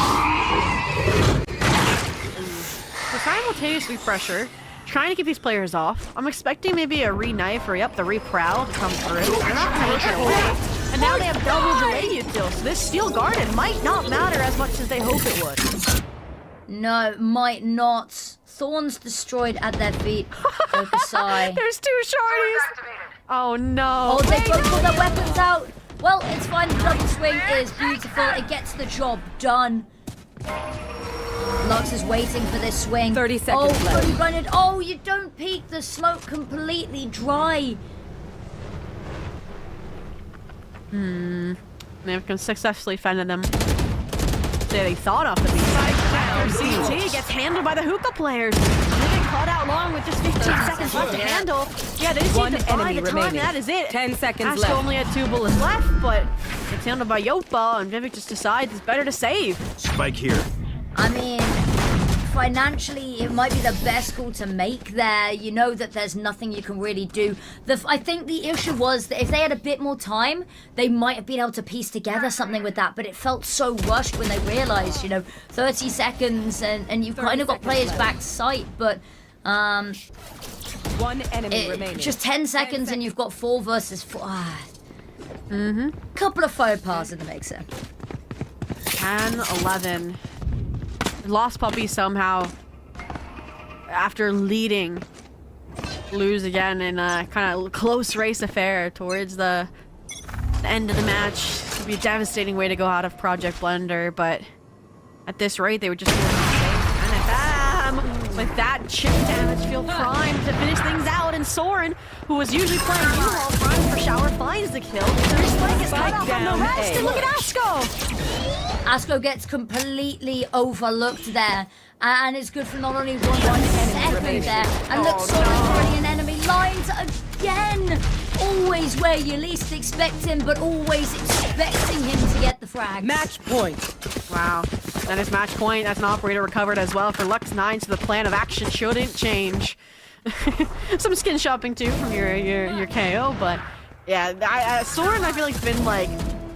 simultaneously pressure, trying to keep these players off. I'm expecting maybe a re-knife or, the re-prowl to come through. They're not going to take it away. And now they have double delay util, so this steel guarded might not matter as much as they hope it would. No, might not. Thorns destroyed at their feet. Focus eye. There's 2 shorties. Oh no. Oh, they both pulled their weapons out. Well, it's fine. The double swing is beautiful. It gets the job done. Lux is waiting for this swing. 30 seconds left. Fully blinded. Oh, you don't peek. The smoke completely dry. They've successfully fended them. They thought off the B-side. CT gets handled by the hookah players. They get caught out long with just 15 seconds left to handle. Yeah, they just need to buy the time. That is it. 10 seconds Astro left. only had 2 bullets left, but it's handled by Yopa, and Vivek just decides it's better to save. Spike here. I mean, financially, it might be the best call to make there. You know that there's nothing you can really do. I think the issue was that if they had a bit more time, they might have been able to piece together something with that, but it felt so rushed when they realized, 30 seconds and you've kind of got players back to sight, but One enemy remaining. just 10 seconds and you've got 4 versus 4. Couple of faux pas in the mixer. 10, 11. Lost Puppies somehow, after leading, lose again in a kind of close race affair towards the end of the match. It would be a devastating way to go out of Project Blender, but at this rate, they would just NFM with that chip damage feel primed to finish things out, and Soren, who was usually playing U-Haul primed for Shower, finds the kill. Their spike is cut off from the rest, and look at Asko! Asko gets completely overlooked there, and it's good for not only one second there. And look, Soren's already an enemy. Lines again! Always where you least expect him, but always expecting him to get the frag. Match point. Wow. That is match point. That's an operator recovered as well for Lux 9, so the plan of action shouldn't change. Some skin shopping too from your KO, but yeah, Soren I feel like has been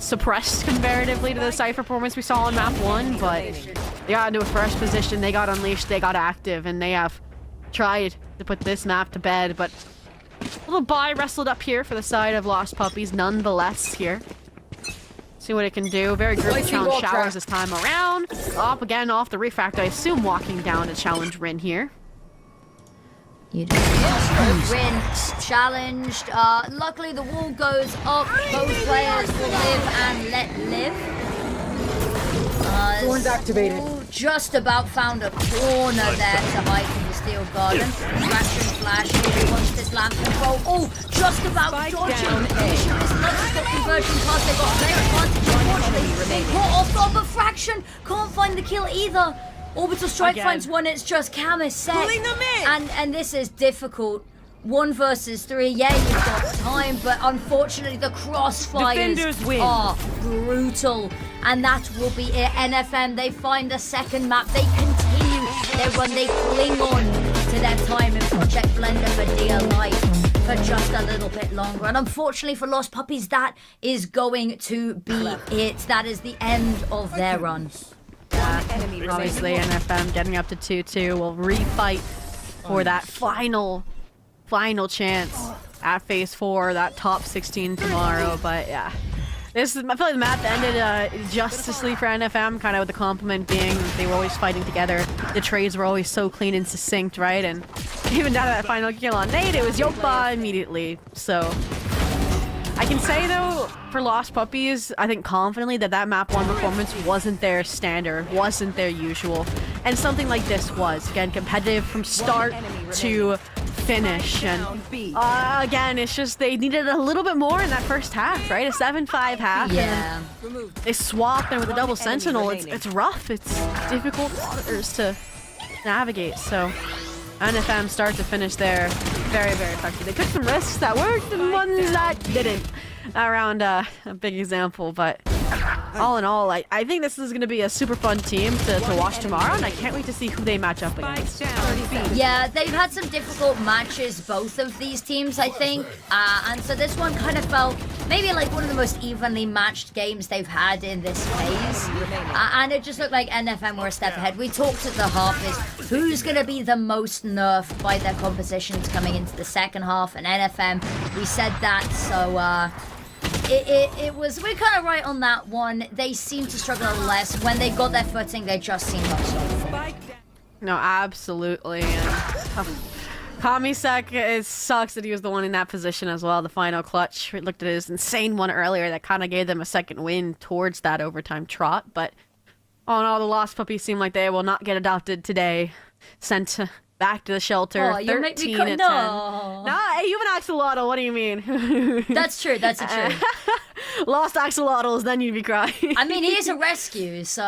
suppressed comparatively to the Cypher performance we saw on map 1, but they got into a fresh position, they got unleashed, they got active, and they have tried to put this map to bed, but a little buy wrestled up here for the side of Lost Puppies nonetheless here. See what it can do. Very good challenge Showers this time around. Up again off the refract, I assume walking down to challenge Rin here. You do. Rin challenged. Luckily, the wall goes up. Both players will live and let live. Thorn's activated. Just about found a corner there to hide from the steel garden. Fraction flash. He wants this lamp control. Oh, just about dodging. This Lux has got conversion past. They've got player advantage. Unfortunately, they caught off on the fraction. Can't find the kill either. Orbital Strike finds one, it's just Camus set. Pulling them in. And this is difficult. 1 versus 3, yeah, you've got time, but unfortunately the crossfires are brutal. And that will be it. NFM, they find a second map, they continue their run, they cling on to their time in Project Blender for dear life for just a little bit longer. And unfortunately for Lost Puppies, that is going to be it. That is the end of their run. Obviously, NFM getting up to 2-2 will refight for that final chance at Phase 4, that top 16 tomorrow. But yeah, I feel like the map ended justicely for NFM, kind of with the compliment being they were always fighting together. The trades were always so clean and succinct, right? And even down to that final kill on Nate, it was Yopa immediately. So I can say though, for Lost Puppies, I think confidently that map 1 performance wasn't their standard, wasn't their usual, and something like this was, again, competitive from start to finish. And again, it's just they needed a little bit more in that first half, right? A 7-5 half. Yeah. They swapped, and with a double sentinel, it's rough. It's difficult waters to navigate. So NFM start to finish there, very, very effective. They took some risks that worked and ones that didn't. Around a big example, but all in all, I think this is going to be a super fun team to watch tomorrow, and I can't wait to see who they match up against. Yeah, they've had some difficult matches, both of these teams, I think. And so this one kind of felt maybe like one of the most evenly matched games they've had in this phase. And it just looked like NFM were a step ahead. We talked at the half is who's going to be the most nerfed by their compositions coming into the second half, and NFM, we said that, so it was, we're kind of right on that one. They seem to struggle less. When they got their footing, they just seemed much stronger. No, absolutely. And Kamisek, it sucks that he was the one in that position as well. The final clutch. We looked at his insane one earlier that kind of gave them a second win towards that overtime trot. But all in all, the Lost Puppies seem like they will not get adopted today. Sent back to the shelter. Oh, you make me 13 at 10. no. Nah, you have an axolotl. What do you mean? That's true. That's true. Lost axolotls, then you'd be crying. I mean, he is a rescue, so.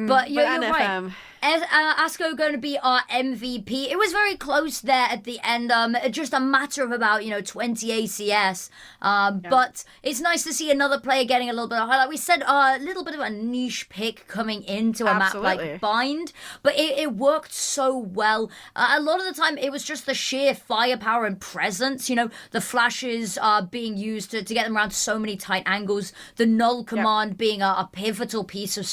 But you're right. NFM. Asko going to be our MVP. It was very close there at the end. Just a matter of about 20 ACS. But it's nice to see another player getting a little bit of highlight. We said a little bit of a niche pick coming into a map like Bind, but it worked so well. A lot of the time, it was just the sheer firepower and presence. The flashes being used to get them around so many tight angles. The null command being a pivotal piece of